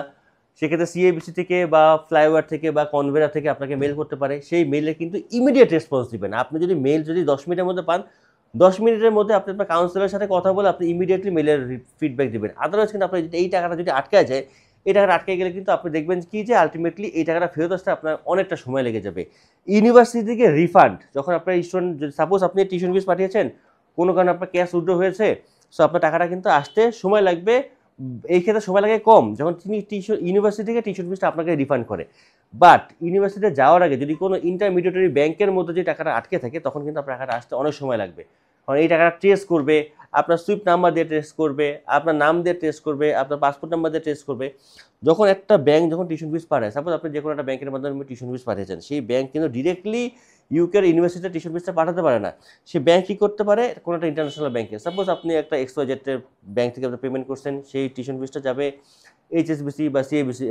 সেক্ষেত্রে সিএবিসি থেকে বা ফ্লাইওভার থেকে বা কনভেরা থেকে আপনাকে মেল করতে পারে, সেই মেইলে কিন্তু ইমিডিয়েট রেসপন্স দিবেন। আপনি যদি মেইল যদি 10 মিনিটের মধ্যে পান, 10 মিনিটের মধ্যে আপনি আপনার কাউন্সিলরের সাথে কথা বলে আপনি ইমিডিয়েটলি মেলের ফিডব্যাক দিবেন। আদারওয়াইজ কিন্তু আপনার এই টাকাটা যদি আটকায় যায়, এই টাকাটা আটকে গেলে কিন্তু আপনি দেখবেন কি যে আলটিমেটলি এই টাকাটা ফেরত আসতে আপনার অনেকটা সময় লেগে যাবে। ইউনিভার্সিটি থেকে রিফান্ড যখন আপনার স্টুডেন্ট, সাপোজ আপনি টিউশন ফিস পাঠিয়েছেন, কোনো কারণে আপনার ক্যাশ উইথড্র হয়েছে, সো আপনার টাকাটা কিন্তু আসতে সময় লাগবে। এই ক্ষেত্রে সময় লাগে কম যখন তিনি ইউনিভার্সিটি থেকে টিউশন ফিসটা আপনাকে রিফান্ড করে। বাট ইউনিভার্সিটিতে যাওয়ার আগে যদি কোনো ইন্টারমিডিয়েটারি ব্যাংকের মধ্যে যে টাকাটা আটকে থাকে, তখন কিন্তু আপনার টাকাটা আসতে অনেক সময় লাগবে। কারণ এই টাকাটা ট্রেস করবে, আপনার সুইফট নাম্বার দিয়ে ট্রেস করবে, আপনার নাম দিয়ে ট্রেস করবে, আপনার পাসপোর্ট নাম্বার দিয়ে ট্রেস করবে। যখন একটা ব্যাংক যখন টিউশন ফিস পাঠায়, সাপোজ আপনি যে কোনো একটা ব্যাংকের মাধ্যমে টিউশন ফিস পাঠিয়েছেন, সেই ব্যাংক কিন্তু ডিরেক্টলি ইউকের ইউনিভার্সিটিতে টিউশন ফিসটা পাঠাতে পারে না। সে ব্যাংক কী করতে পারে, কোনো একটা ইন্টারন্যাশনাল ব্যাংকে, সাপোজ আপনি একটা এক্সওয়াইজেডের ব্যাংক থেকে আপনি পেমেন্ট করছেন, সেই টিউশন ফিসটা যাবে এইচএসবিসি বা সিএবিসি,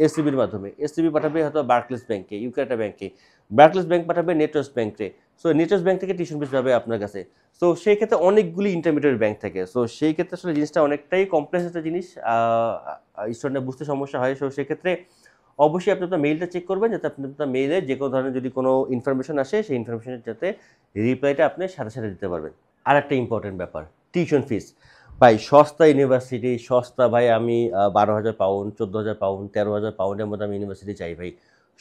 এসসিবির মাধ্যমে। এসসিবি পাঠাবে হয়তো বার্কলেস ব্যাংকে, ইউকের একটা ব্যাংকে, বার্কলেস ব্যাংক পাঠাবে নেটওয়ার্স ব্যাংকে। সো নেটওয়ার্স ব্যাংক থেকে টিউশন ফিস যাবে আপনার কাছে। সো সেই ক্ষেত্রে অনেকগুলি ইন্টারমিডিয়েট ব্যাংক থাকে। সো সেই ক্ষেত্রে আসলে জিনিসটা অনেকটাই কমপ্লেক্স একটা জিনিস, স্টুডেন্টরা বুঝতে সমস্যা হয়। সো সেক্ষেত্রে অবশ্যই আপনি আপনার মেইলটা চেক করবেন, যাতে আপনি আপনার মেইলে যে কোনো ধরনের যদি কোনো ইনফরমেশন আসে, সেই ইনফরমেশনের যাতে রিপ্লাইটা আপনি সাথে সাথে দিতে পারবেন। আর একটা ইম্পর্টেন্ট ব্যাপার, টিউশন ফিস। ভাই সস্তা ইউনিভার্সিটি, সস্তা ভাই, আমি 12,000 পাউন্ড, 14,000 পাউন্ড, 13,000 পাউন্ডের মধ্যে আমি ইউনিভার্সিটি চাই ভাই।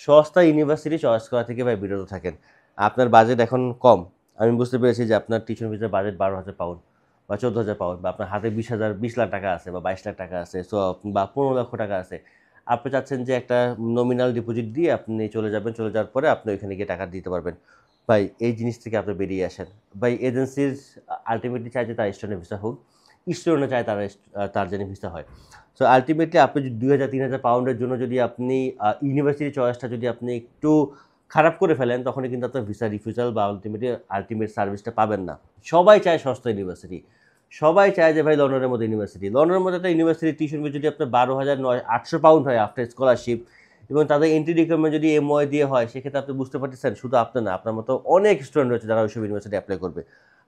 সস্তা ইউনিভার্সিটি চয়েস করা থেকে ভাই বিরত থাকেন। আপনার বাজেট এখন কম, আমি বুঝতে পেরেছি যে আপনার টিউশন ফিসের বাজেট 12,000 পাউন্ড বা 14,000 পাউন্ড, বা আপনার হাতে 20 লাখ টাকা আছে বা 22 লাখ টাকা আছে, সো বা 15 লক্ষ টাকা আছে। আপনি চাচ্ছেন যে একটা নমিনাল ডিপোজিট দিয়ে আপনি চলে যাবেন, চলে যাওয়ার পরে আপনি ওইখানে গিয়ে টাকা দিতে পারবেন। ভাই এই জিনিস থেকে আপনি বেরিয়ে আসেন। ভাই এজেন্সির আলটিমেটলি চায় যে তার স্টুডেন্টের ভিসা হোক, স্টুডেন্টও চায় তার যেন ভিসা হয়। সো আলটিমেটলি আপনি যদি 2,000-3,000 পাউন্ডের জন্য যদি আপনি ইউনিভার্সিটি চয়েসটা যদি আপনি একটু খারাপ করে ফেলেন, তখনই কিন্তু আপনার ভিসা রিফিউজাল বা আলটিমেট সার্ভিসটা পাবেন না। সবাই চায় সস্তা ইউনিভার্সিটি, সবাই চায় যে ভাই লন্ডনের মতো ইউনিভার্সিটি, লন্ডনের মতো একটা ইউনিভার্সিটি টিউশন ফি যদি আপনার 12,800 পাউন্ড হয় আফটার স্কলারশিপ, এবং তাদের এন্ট্রি রিকোয়ারমেন্ট যদি এমওয়াই দিয়ে হয়, সেক্ষেত্রে আপনি বুঝতে পারতেছেন শুধু আপনার না, আপনার মতো অনেক স্টুডেন্ট রয়েছে যারা ওইসব ইউনিভার্সিটি অ্যাপ্লাই করবে,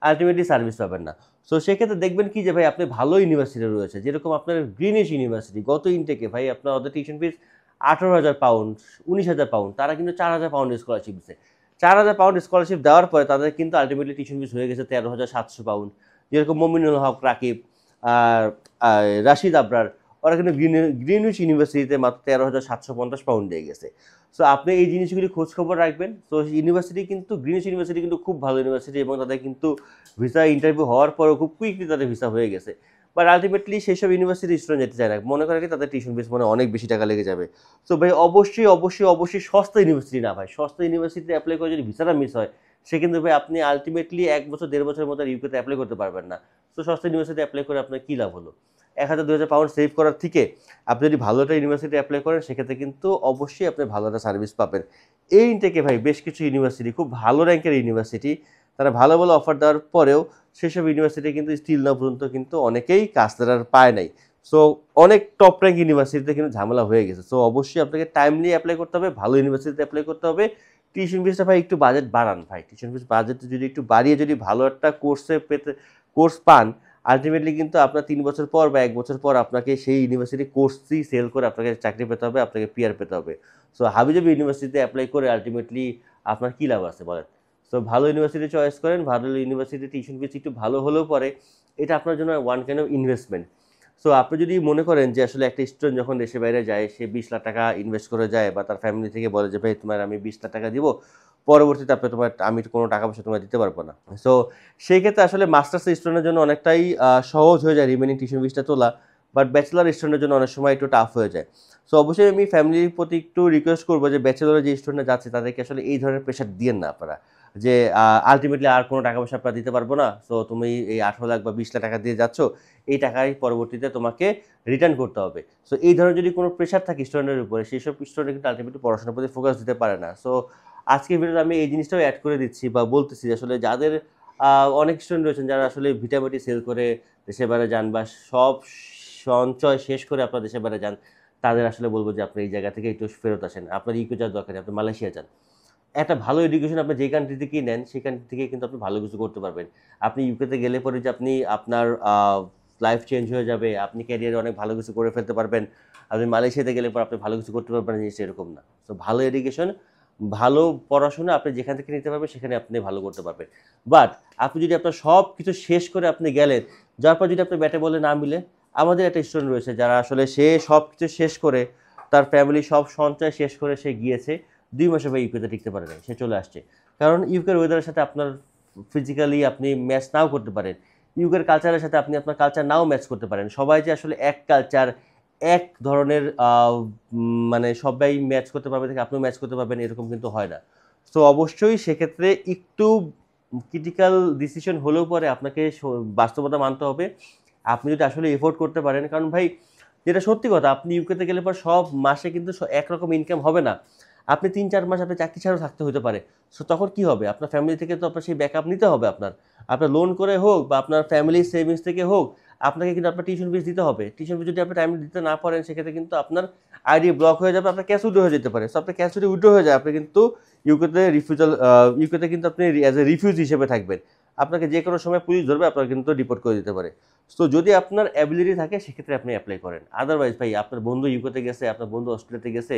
আলটিমেটলি সার্ভিস পাবেন না। সো সেক্ষেত্রে দেখবেন কি যে ভাই আপনি ভালো ইউনিভার্সিটি রয়েছে, যেরকম আপনার গ্রিনিশ ইউনিভার্সিটি, গত ইনটেকে ভাই আপনার ওদের টিউশন ফিস 18,000 পাউন্ড, 19,000 পাউন্ড, তারা কিন্তু 4,000 পাউন্ড স্কলারশিপ দিচ্ছে। 4,000 পাউন্ড স্কলারশিপ দেওয়ার পরে তাদের কিন্তু আলটিমেটলি টিউশন ফিস হয়ে গেছে 13,700 পাউন্ড। যেরকম মমিনুল হক রাকিব, আর রাশিদ আবরার, ওরা কিন্তু গ্রিনউইচ ইউনিভার্সিটিতে মাত্র 13,750 পাউন্ড দিয়ে গেছে। সো আপনি এই জিনিসগুলি খোঁজখবর রাখবেন। তো ইউনিভার্সিটি কিন্তু গ্রিনউইচ ইউনিভার্সিটি কিন্তু খুব ভালো ইউনিভার্সিটি, এবং তাদের কিন্তু ভিসা ইন্টারভিউ হওয়ার পরেও খুব কুইকলি তাদের ভিসা হয়ে গেছে। বাট আলটিমেটলি সেই সব ইউনিভার্সিটি স্টুডেন্ট যেতে চায় না, মনে করে কি তাদের টিউশন ফিস মনে অনেক বেশি টাকা লেগে যাবে। সো ভাই অবশ্যই অবশ্যই অবশ্যই সস্তা ইউনিভার্সিটি না ভাই, সস্তা ইউনিভার্সিটিতে অ্যাপ্লাই করে যদি ভিসাটা মিস হয়, সে কিন্তু ভাই আপনি আলটিমেটলি 1 বছর 1.5 বছরের মধ্যে ইউকেতে অ্যাপ্লাই করতে পারবেন না। তো সস্তা ইউনিভার্সিটি অ্যাপ্লাই করে আপনার কী লাভ হলো? 1,000-2,000 পাউন্ড সেভ করার থেকে আপনি যদি ভালো একটা ইউনিভার্সিটি অ্যাপ্লাই করেন, সেক্ষেত্রে কিন্তু অবশ্যই আপনি ভালো একটা সার্ভিস পাবেন। এই ইনটেকে ভাই বেশ কিছু ইউনিভার্সিটি, খুব ভালো র্যাঙ্কের ইউনিভার্সিটি, তারা ভালো ভালো অফার দেওয়ার পরেও সেসব ইউনিভার্সিটি কিন্তু স্টিল না পর্যন্ত কিন্তু অনেকেই কাজ তারা পায় নাই। সো অনেক টপ র্যাঙ্ক ইউনিভার্সিটিতে কিন্তু ঝামেলা হয়ে গেছে। সো অবশ্যই আপনাকে টাইমলি অ্যাপ্লাই করতে হবে, ভালো ইউনিভার্সিটিতে অ্যাপ্লাই করতে হবে। টিউশন ফিসটা ভাই একটু বাজেট বাড়ান ভাই, টিউশন ফিস বাজেট যদি একটু বাড়িয়ে যদি ভালো একটা কোর্স পান, আলটিমেটলি কিন্তু আপনার 3 বছর পর বা 1 বছর পর আপনাকে সেই ইউনিভার্সিটি কোর্সই সেল করে আপনাকে চাকরি পেতে হবে, আপনাকে পিআর পেতে হবে। সো হাবিজাবি ইউনিভার্সিটিতে অ্যাপ্লাই করে আলটিমেটলি আপনার কী লাভ আছে বলেন? সো ভালো ইউনিভার্সিটি চয়েস করেন, ভালো ইউনিভার্সিটি টিউশন ফিস একটু ভালো হলেও পরে এটা আপনার জন্য one kind of investment. So আপনি যদি মনে করেন যে আসলে একটা স্টুডেন্ট যখন দেশে বাইরে যায়, সে 20 লাখ টাকা ইনভেস্ট করে যায়, বা তার ফ্যামিলি থেকে বলে যে ভাই তোমার আমি 20 লাখ টাকা দিব, পরবর্তীতে আমি কোনো টাকা পয়সা তোমার দিতে পারবো না। সো সেই ক্ষেত্রে আসলে মাস্টার্স স্টুডেন্টের জন্য অনেকটাই সহজ হয়ে যায় রিমেনিং টিউশন ফিসটা তোলা, বাট ব্যাচেলার স্টুডেন্টের জন্য অনেক সময় একটু টাফ হয়ে যায়। সো অবশ্যই আমি ফ্যামিলির প্রতি একটু রিকোয়েস্ট করবো যে ব্যাচেলরে যে স্টুডেন্টরা যাচ্ছে তাদেরকে আসলে এই ধরনের প্রেশার দিয়েন না আপনারা, যে আলটিমেটলি আর কোনো টাকা পয়সা আপনারা দিতে পারবো না, সো তুমি এই 18 লাখ বা 20 লাখ টাকা দিয়ে যাচ্ছ, এই টাকাই পরবর্তীতে তোমাকে রিটার্ন করতে হবে। সো এই ধরনের যদি কোনো প্রেশার থাকে স্টুডেন্টের উপরে, সেই সব স্টুডেন্ট কিন্তু আলটিমেটলি পড়াশোনার প্রতি ফোকাস দিতে পারে না। সো আজকের ভিডিওতে আমি এই জিনিসটাও অ্যাড করে দিচ্ছি বা বলতেছি, আসলে যাদের অনেক স্টুডেন্ট রয়েছেন যারা আসলে ভিটামিটি সেল করে দেশে বাইরে যান, বা সব সঞ্চয় শেষ করে আপনার দেশে বাইরে যান, তাদের আসলে বলবো যে আপনি এই জায়গা থেকে একটু ফেরত আসেন। আপনার ইউকে যাওয়ার দরকার নেই, আপনি মালয়েশিয়া যান। একটা ভালো এডুকেশন আপনি যে কান্ট্রি থেকেই নেন, সেই কান্ট্রি থেকে কিন্তু আপনি ভালো কিছু করতে পারবেন। আপনি ইউকেতে গেলে পরে যে আপনি আপনার লাইফ চেঞ্জ হয়ে যাবে, আপনি ক্যারিয়ারে অনেক ভালো কিছু করে ফেলতে পারবেন, আপনি মালয়েশিয়াতে গেলে পর আপনি ভালো কিছু করতে পারবেন, জিনিসটা এরকম না। তো ভালো এডুকেশন, ভালো পড়াশোনা আপনি যেখান থেকে নিতে পারবেন সেখানে আপনি ভালো করতে পারবেন। বাট আপনি যদি আপনার সব কিছু শেষ করে আপনি গেলেন, যার পর যদি আপনার ব্যাটে বলে না মিলে, আমাদের একটা স্টুডেন্ট রয়েছে যারা আসলে সে সব কিছু শেষ করে, তার ফ্যামিলি সব সঞ্চয় শেষ করে সে গিয়েছে, 2 মাসে ভাই ইউকেতে টিকতে পারে নাই, সে চলে আসছে। কারণ ইউকের ওয়েদারের সাথে আপনার ফিজিক্যালি আপনি ম্যাচ নাও করতে পারেন, ইউকের কালচারের সাথে আপনি আপনার কালচার নাও ম্যাচ করতে পারেন। সবাই যে আসলে এক কালচার, এক ধরনের মানে সবাই ম্যাচ করতে পারবে থেকে আপনিও ম্যাচ করতে পারবেন, এরকম কিন্তু হয় না। সো অবশ্যই সেক্ষেত্রে একটু ক্রিটিক্যাল ডিসিশন হলেও পরে আপনাকে বাস্তবতা মানতে হবে। আপনি যদি আসলে এফোর্ড করতে পারেন, কারণ ভাই যেটা সত্যি কথা, আপনি ইউকেতে গেলে পর সব মাসে কিন্তু একরকম ইনকাম হবে না। আপনি 3-4 মাস আপনি চাকরি ছাড়াও থাকতে হতে পারে। সো তখন কী হবে? আপনার ফ্যামিলি থেকে তো আপনার সেই ব্যাকআপ নিতে হবে আপনার। আপনার লোন করে হোক বা আপনার ফ্যামিলির সেভিংস থেকে হোক, আপনাকে কিন্তু আপনার টিউশন ফিস দিতে হবে। টিউশন ফিস যদি আপনি টাইমে দিতে না পারেন, সেক্ষেত্রে কিন্তু আপনার আইডি ব্লক হয়ে যাবে, আপনার ক্যাশ উইথড্র হয়ে যেতে পারে। সো আপনার ক্যাশ যদি উইথড্র হয়ে যায়, আপনি কিন্তু ইউকেতে কিন্তু আপনি অ্যাজ এ রিফিউজি হিসেবে থাকবেন। আপনাকে যে কোনো সময় পুলিশ ধরবে, আপনার কিন্তু ডিপোর্ট করে দিতে পারে। সো যদি আপনার অ্যাবিলিটি থাকে, সেক্ষেত্রে আপনি অ্যাপ্লাই করেন। আদারওয়াইজ ভাই আপনার বন্ধু ইউকেতে গেছে, আপনার বন্ধু অস্ট্রেলিয়াতে গেছে,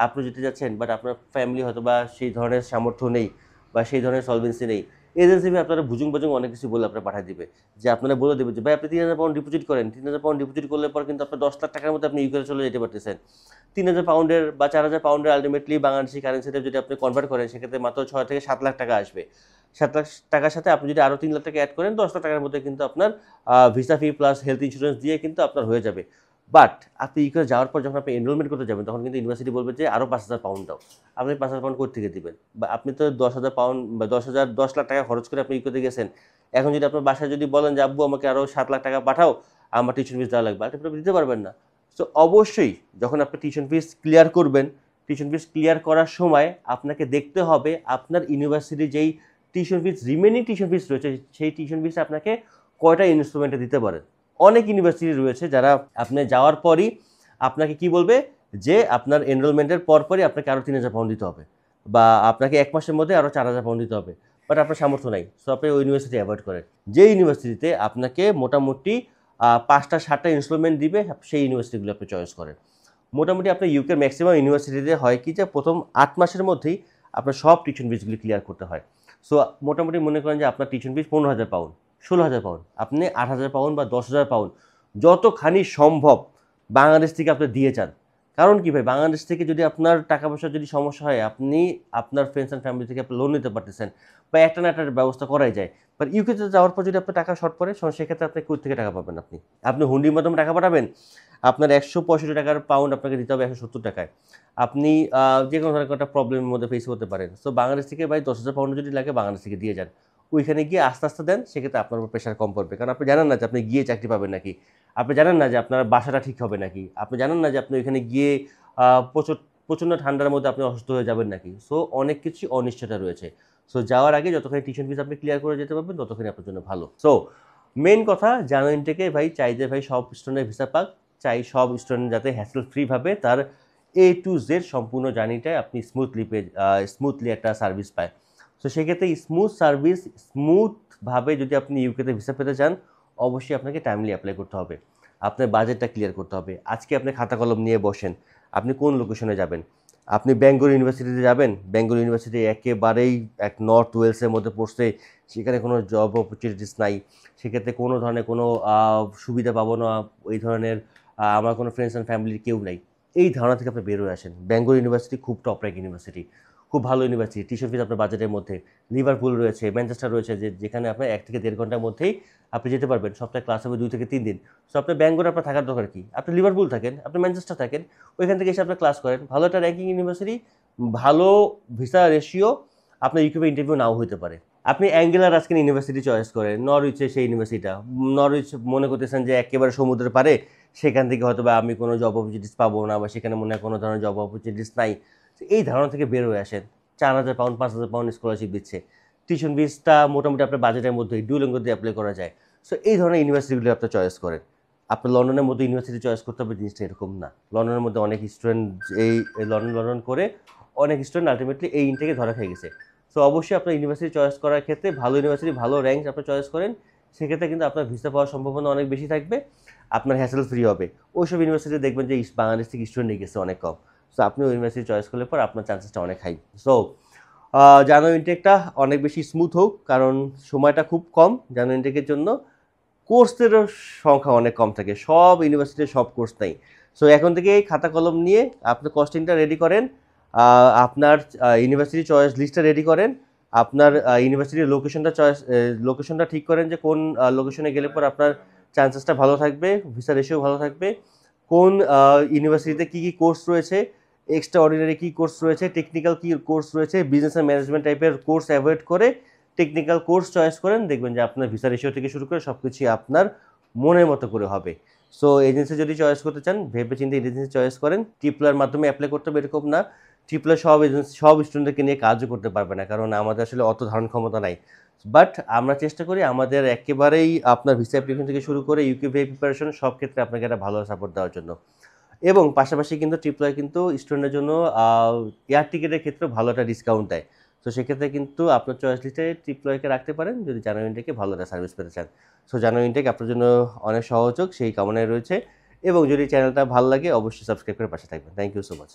আপনি যেতে যাচ্ছেন, বাট আপনার ফ্যামিলি হয়তো বা সেই ধরনের সামর্থ্য নেই বা সেই ধরনের সলভেন্সি নেই, এজেন্সি ভাই আপনারা ভুজুং বাজুং অনেক কিছু বলে আপনারা পাঠিয়ে দিবে, যে আপনারা বলে দেবে যে ভাই আপনি 3,000 পাউন্ড ডিপোজিট করেন, 3,000 পাউন্ড ডিপোজিট করলে পর কিন্তু আপনার 10 লাখ টাকার মধ্যে আপনি ইউকেতে চলে যেতে পারতেছেন। 3,000 পাউন্ডের বা 4,000 পাউন্ডের আলটিমেটলি বাংলাদেশি কারেন্সিতে যদি আপনি কনভার্ট করেন, সেক্ষেত্রে মাত্র 6 থেকে 7 লাখ টাকা আসবে। 7 লাখ টাকার সাথে আপনি যদি আরও 3 লাখ টাকা অ্যাড করেন, 10 লাখ টাকার মধ্যে কিন্তু আপনার ভিসা ফি প্লাস হেলথ ইন্স্যুরেন্স দিয়ে কিন্তু আপনার হয়ে যাবে। বাট আপনি ইউকে যাওয়ার পর যখন আপনি এনরোলমেন্ট করতে যাবেন, তখন কিন্তু ইউনিভার্সিটি বলবে যে আরও 5,000 পাউন্ড দাও। আপনি 5,000 পাউন্ড কোথা থেকে দিবেন? বা আপনি তো 10,000 পাউন্ড বা 10 লাখ টাকা খরচ করে আপনি ইউকেতে গেছেন। এখন যদি আপনার বাসায় যদি বলেন যে আব্বু আমাকে আরও 7 লাখ টাকা পাঠাও, আমার টিউশন ফিস দেওয়া লাগবে, আপনি দিতে পারবেন না। সো অবশ্যই যখন আপনি টিউশন ফিস ক্লিয়ার করবেন, টিউশন ফিস ক্লিয়ার করার সময় আপনাকে দেখতে হবে আপনার ইউনিভার্সিটির যেই tuition fees, remaining tuition fees রয়েছে, সেই টিউশন ফিস আপনাকে কয়টা ইনস্টলমেন্টে দিতে পারে। অনেক ইউনিভার্সিটি রয়েছে যারা আপনি যাওয়ার পরই আপনাকে কি বলবে, যে আপনার এনরোলমেন্টের পরপরই আপনাকে আরও 3,000 পাউন্ড দিতে হবে, বা আপনাকে 1 মাসের মধ্যে আরও 4,000 পাউন্ড দিতে হবে, বাট আপনার সামর্থ্য নাই। সো আপনি ওই ইউনিভার্সিটি অ্যাভয়েড করেন। যে ইউনিভার্সিটিতে আপনাকে মোটামুটি 5টা 7টা ইনস্টলমেন্ট দিবে, সেই ইউনিভার্সিটিগুলো আপনি চয়েস করেন। মোটামুটি আপনার ইউকের ম্যাক্সিমাম ইউনিভার্সিটিতে হয় কি যে প্রথম 8 মাসের মধ্যেই আপনার সব টিউশন ফিসগুলি ক্লিয়ার করতে হয়। সো মোটামুটি মনে করেন যে আপনার টিউশন ফিস 15,000 পাউন্ড, 16,000 পাউন্ড, আপনি 8,000 পাউন্ড বা 10,000 পাউন্ড যতখানি সম্ভব বাংলাদেশ থেকে আপনি দিয়ে যান। কারণ কি ভাই, বাংলাদেশ থেকে যদি আপনার টাকা পয়সার যদি সমস্যা হয়, আপনি আপনার ফ্রেন্ডস অ্যান্ড ফ্যামিলি থেকে আপনি লোন নিতে পারতেছেন বা একটা না একটা ব্যবস্থা করাই যায়। বাট ইউকেতে যাওয়ার পর যদি আপনার টাকা শর্ট পড়ে, সেক্ষেত্রে আপনি কোথা থেকে টাকা পাবেন? আপনি হুন্ডির মাধ্যমে টাকা পাঠাবেন, আপনার 165 টাকার পাউন্ড আপনাকে দিতে হবে 170 টাকায়। আপনি যে কোনো ধরনের একটা প্রবলেমের মধ্যে ফেস করতে পারেন। সো বাংলাদেশ থেকে ভাই 10,000 পাউন্ড যদি লাগে বাংলাদেশ থেকে দিয়ে যান। ওইখানে গিয়ে আস্তে আস্তে দেন, সেক্ষেত্রে আপনার উপর প্রেশার কম পড়বে। কারণ আপনি জানেন না যে আপনি গিয়ে চাকরি পাবেন নাকি, আপনি জানেন না যে আপনার বাসাটা ঠিক হবে নাকি, আপনি জানেন না যে আপনি ওইখানে গিয়ে প্রচণ্ড ঠান্ডার মধ্যে আপনি অসুস্থ হয়ে যাবেন নাকি। সো অনেক কিছু অনিশ্চয়তা রয়েছে। সো যাওয়ার আগে যতখানি টিউশন ফিস আপনি ক্লিয়ার করে যেতে পারবেন ততখানি আপনার জন্য ভালো। সো মেন কথা, জানুয়ারি থেকে ভাই চাই যে ভাই সব স্টুডেন্টের ভিসা পাক, চাই সব স্টুডেন্ট যাতে হ্যাসেল ফ্রিভাবে তার A to Z সম্পূর্ণ জার্নিটায় আপনি স্মুথলি একটা সার্ভিস পায়। সো সেক্ষেত্রে স্মুথভাবে যদি আপনি ইউকেতে ভিসা পেতে চান, অবশ্যই আপনাকে টাইমলি অ্যাপ্লাই করতে হবে। আপনার বাজেটটা ক্লিয়ার করতে হবে। আজকে আপনি খাতা কলম নিয়ে বসেন, আপনি কোন লোকেশনে যাবেন? আপনি বেঙ্গল ইউনিভার্সিটিতে যাবেন, বেঙ্গল ইউনিভার্সিটি একেবারেই এক নর্থ ওয়েলসের মধ্যে পড়ছে, সেখানে কোনো জব অপরচুনিটিস নাই, সেক্ষেত্রে কোনো ধরনের কোনো সুবিধা পাবো না, এই ধরনের আমার কোনো ফ্রেন্ডস অ্যান্ড ফ্যামিলির কেউ নাই, এই ধারণা থেকে আপনি বের হয়ে আসেন। বেঙ্গল ইউনিভার্সিটি খুব টপ র্যাঙ্ক ইউনিভার্সিটি, খুব ভালো ইউনিভার্সিটি। টিউশন ফিস আপনার বাজেটের মধ্যে। লিভারপুল রয়েছে, ম্যানচেস্টার রয়েছে, যেখানে আপনার 1 থেকে 1.5 ঘন্টার মধ্যেই আপনি যেতে পারবেন। সপ্তাহে ক্লাস হবে 2 থেকে 3 দিন। সো আপনার বেঙ্গলে আপনার থাকার দরকার কি? আপনি লিভারপুল থাকেন, আপনি ম্যানচেস্টার থাকেন, ওইখান থেকে এসে আপনার ক্লাস করেন। ভালো একটা র্যাঙ্কিং ইউনিভার্সিটি, ভালো ভিসা রেশিও, আপনার ইউকেপে ইন্টারভিউ নাও হতে পারে। আপনি অ্যাঙ্গেলার রাস্কিন ইউনিভার্সিটি চয়েস করেন, নরউইচে সেই ইউনিভার্সিটিটা। নরউইচ মনে করতেছেন যে একেবারে সমুদ্রের পাড়ে, সেখান থেকে হয়তো বা আমি কোনো জব অপরচুনিটিস পাবো না, বা সেখানে মনে হয় কোনো ধরনের জব অপরচুনিটিস নাই। এই ধারণা থেকে বের হয়ে আসেন। 4,000 পাউন্ড 5,000 পাউন্ড স্কলারশিপ দিচ্ছে, টিউশন ফিসটা মোটামুটি আপনার বাজেটের মধ্যেই, ডুওলিঙ্গো দিয়ে অ্যাপ্লাই করা যায়। সো এই ধরনের ইউনিভার্সিটিগুলো আপনি চয়েস করেন। আপনার লন্ডনের মধ্যে ইউনিভার্সিটি চয়েস করতে হবে, জিনিসটা এরকম না। লন্ডনের মধ্যে অনেক স্টুডেন্ট এই লন্ডন করে অনেক স্টুডেন্ট আলটিমেটলি এই ইনটেকে ধরা খেয়ে গেছে। সো অবশ্যই আপনার ইউনিভার্সিটি চয়েস করার ক্ষেত্রে ভালো ইউনিভার্সিটি, ভালো র্যাঙ্ক আপনি চয়েস করেন, সেক্ষেত্রে কিন্তু আপনার ভিসা পাওয়ার সম্ভাবনা অনেক বেশি থাকবে, আপনার হ্যাসেল ফ্রি হবে। ওইসব ইউনিভার্সিটি দেখবেন যে বাংলাদেশ থেকে স্টুডেন্ট নিয়ে গেছে অনেক কম। সো আপনি ওই ইউনিভার্সিটি চয়েস করলে পর আপনার চান্সেসটা অনেক হাই। সো জানুয়ারি ইনটেকটা অনেক বেশি স্মুথ হোক, কারণ সময়টা খুব কম জানুয়ারি ইনটেকের জন্য। কোর্সেরও সংখ্যা অনেক কম থাকে, সব ইউনিভার্সিটির সব কোর্স নেই। সো এখন থেকে খাতা কলম নিয়ে আপনি কস্টিংটা রেডি করেন, আপনার ইউনিভার্সিটি চয়েস লিস্টটা রেডি করেন, আপনার ইউনিভার্সিটির লোকেশনটা ঠিক করেন যে কোন লোকেশনে গেলে পর আপনার চান্সেসটা ভালো থাকবে, ভিসা রেশিও ভালো থাকবে, কোন ইউনিভার্সিটিতে কী কী কোর্স রয়েছে, এক্সট্রা অর্ডিনারি কী কোর্স রয়েছে, টেকনিক্যাল কী কোর্স রয়েছে, বিজনেস অ্যান্ড ম্যানেজমেন্ট টাইপের কোর্স অ্যাভয়েড করে টেকনিক্যাল কোর্স চয়েস করেন। দেখবেন যে আপনার ভিসা রেশিও থেকে শুরু করে সব কিছুই আপনার মনের মতো করে হবে। সো এজেন্সি যদি চয়েস করতে চান, ভেবে চিন্তে এজেন্সি চয়েস করেন। ট্রিপলার মাধ্যমে অ্যাপ্লাই করতে হবে এরকম না, ট্রিপলার সব স্টুডেন্টদেরকে নিয়ে কাজও করতে পারবে না, কারণ আমাদের আসলে অত ধারণ ক্ষমতা নাই। বাট আমরা চেষ্টা করি আমাদের একেবারেই আপনার ভিসা অ্যাপ্লিকেশন থেকে শুরু করে ইউকেভিএ প্রিপারেশন সব ক্ষেত্রে আপনাকে একটা ভালো সাপোর্ট দেওয়ার জন্য। এবং পাশাপাশি কিন্তু ট্রিপলয় কিন্তু স্টুডেন্টের জন্য এয়ার টিকেটের ক্ষেত্রে ভালো একটা ডিসকাউন্ট দেয়। তো সেক্ষেত্রে কিন্তু আপনার চয়েস লিস্টে ট্রিপলয়কে রাখতে পারেন যদি জানুয়ারি ইনটেকে ভালো একটা সার্ভিস পেতে চান। সো জানুয়ারি ইনটেক আপনার জন্য অনেক সহজ হোক সেই কামনায় রয়েছে, এবং যদি চ্যানেলটা ভালো লাগে অবশ্যই সাবস্ক্রাইব করে পাশে থাকবেন। Thank you so much.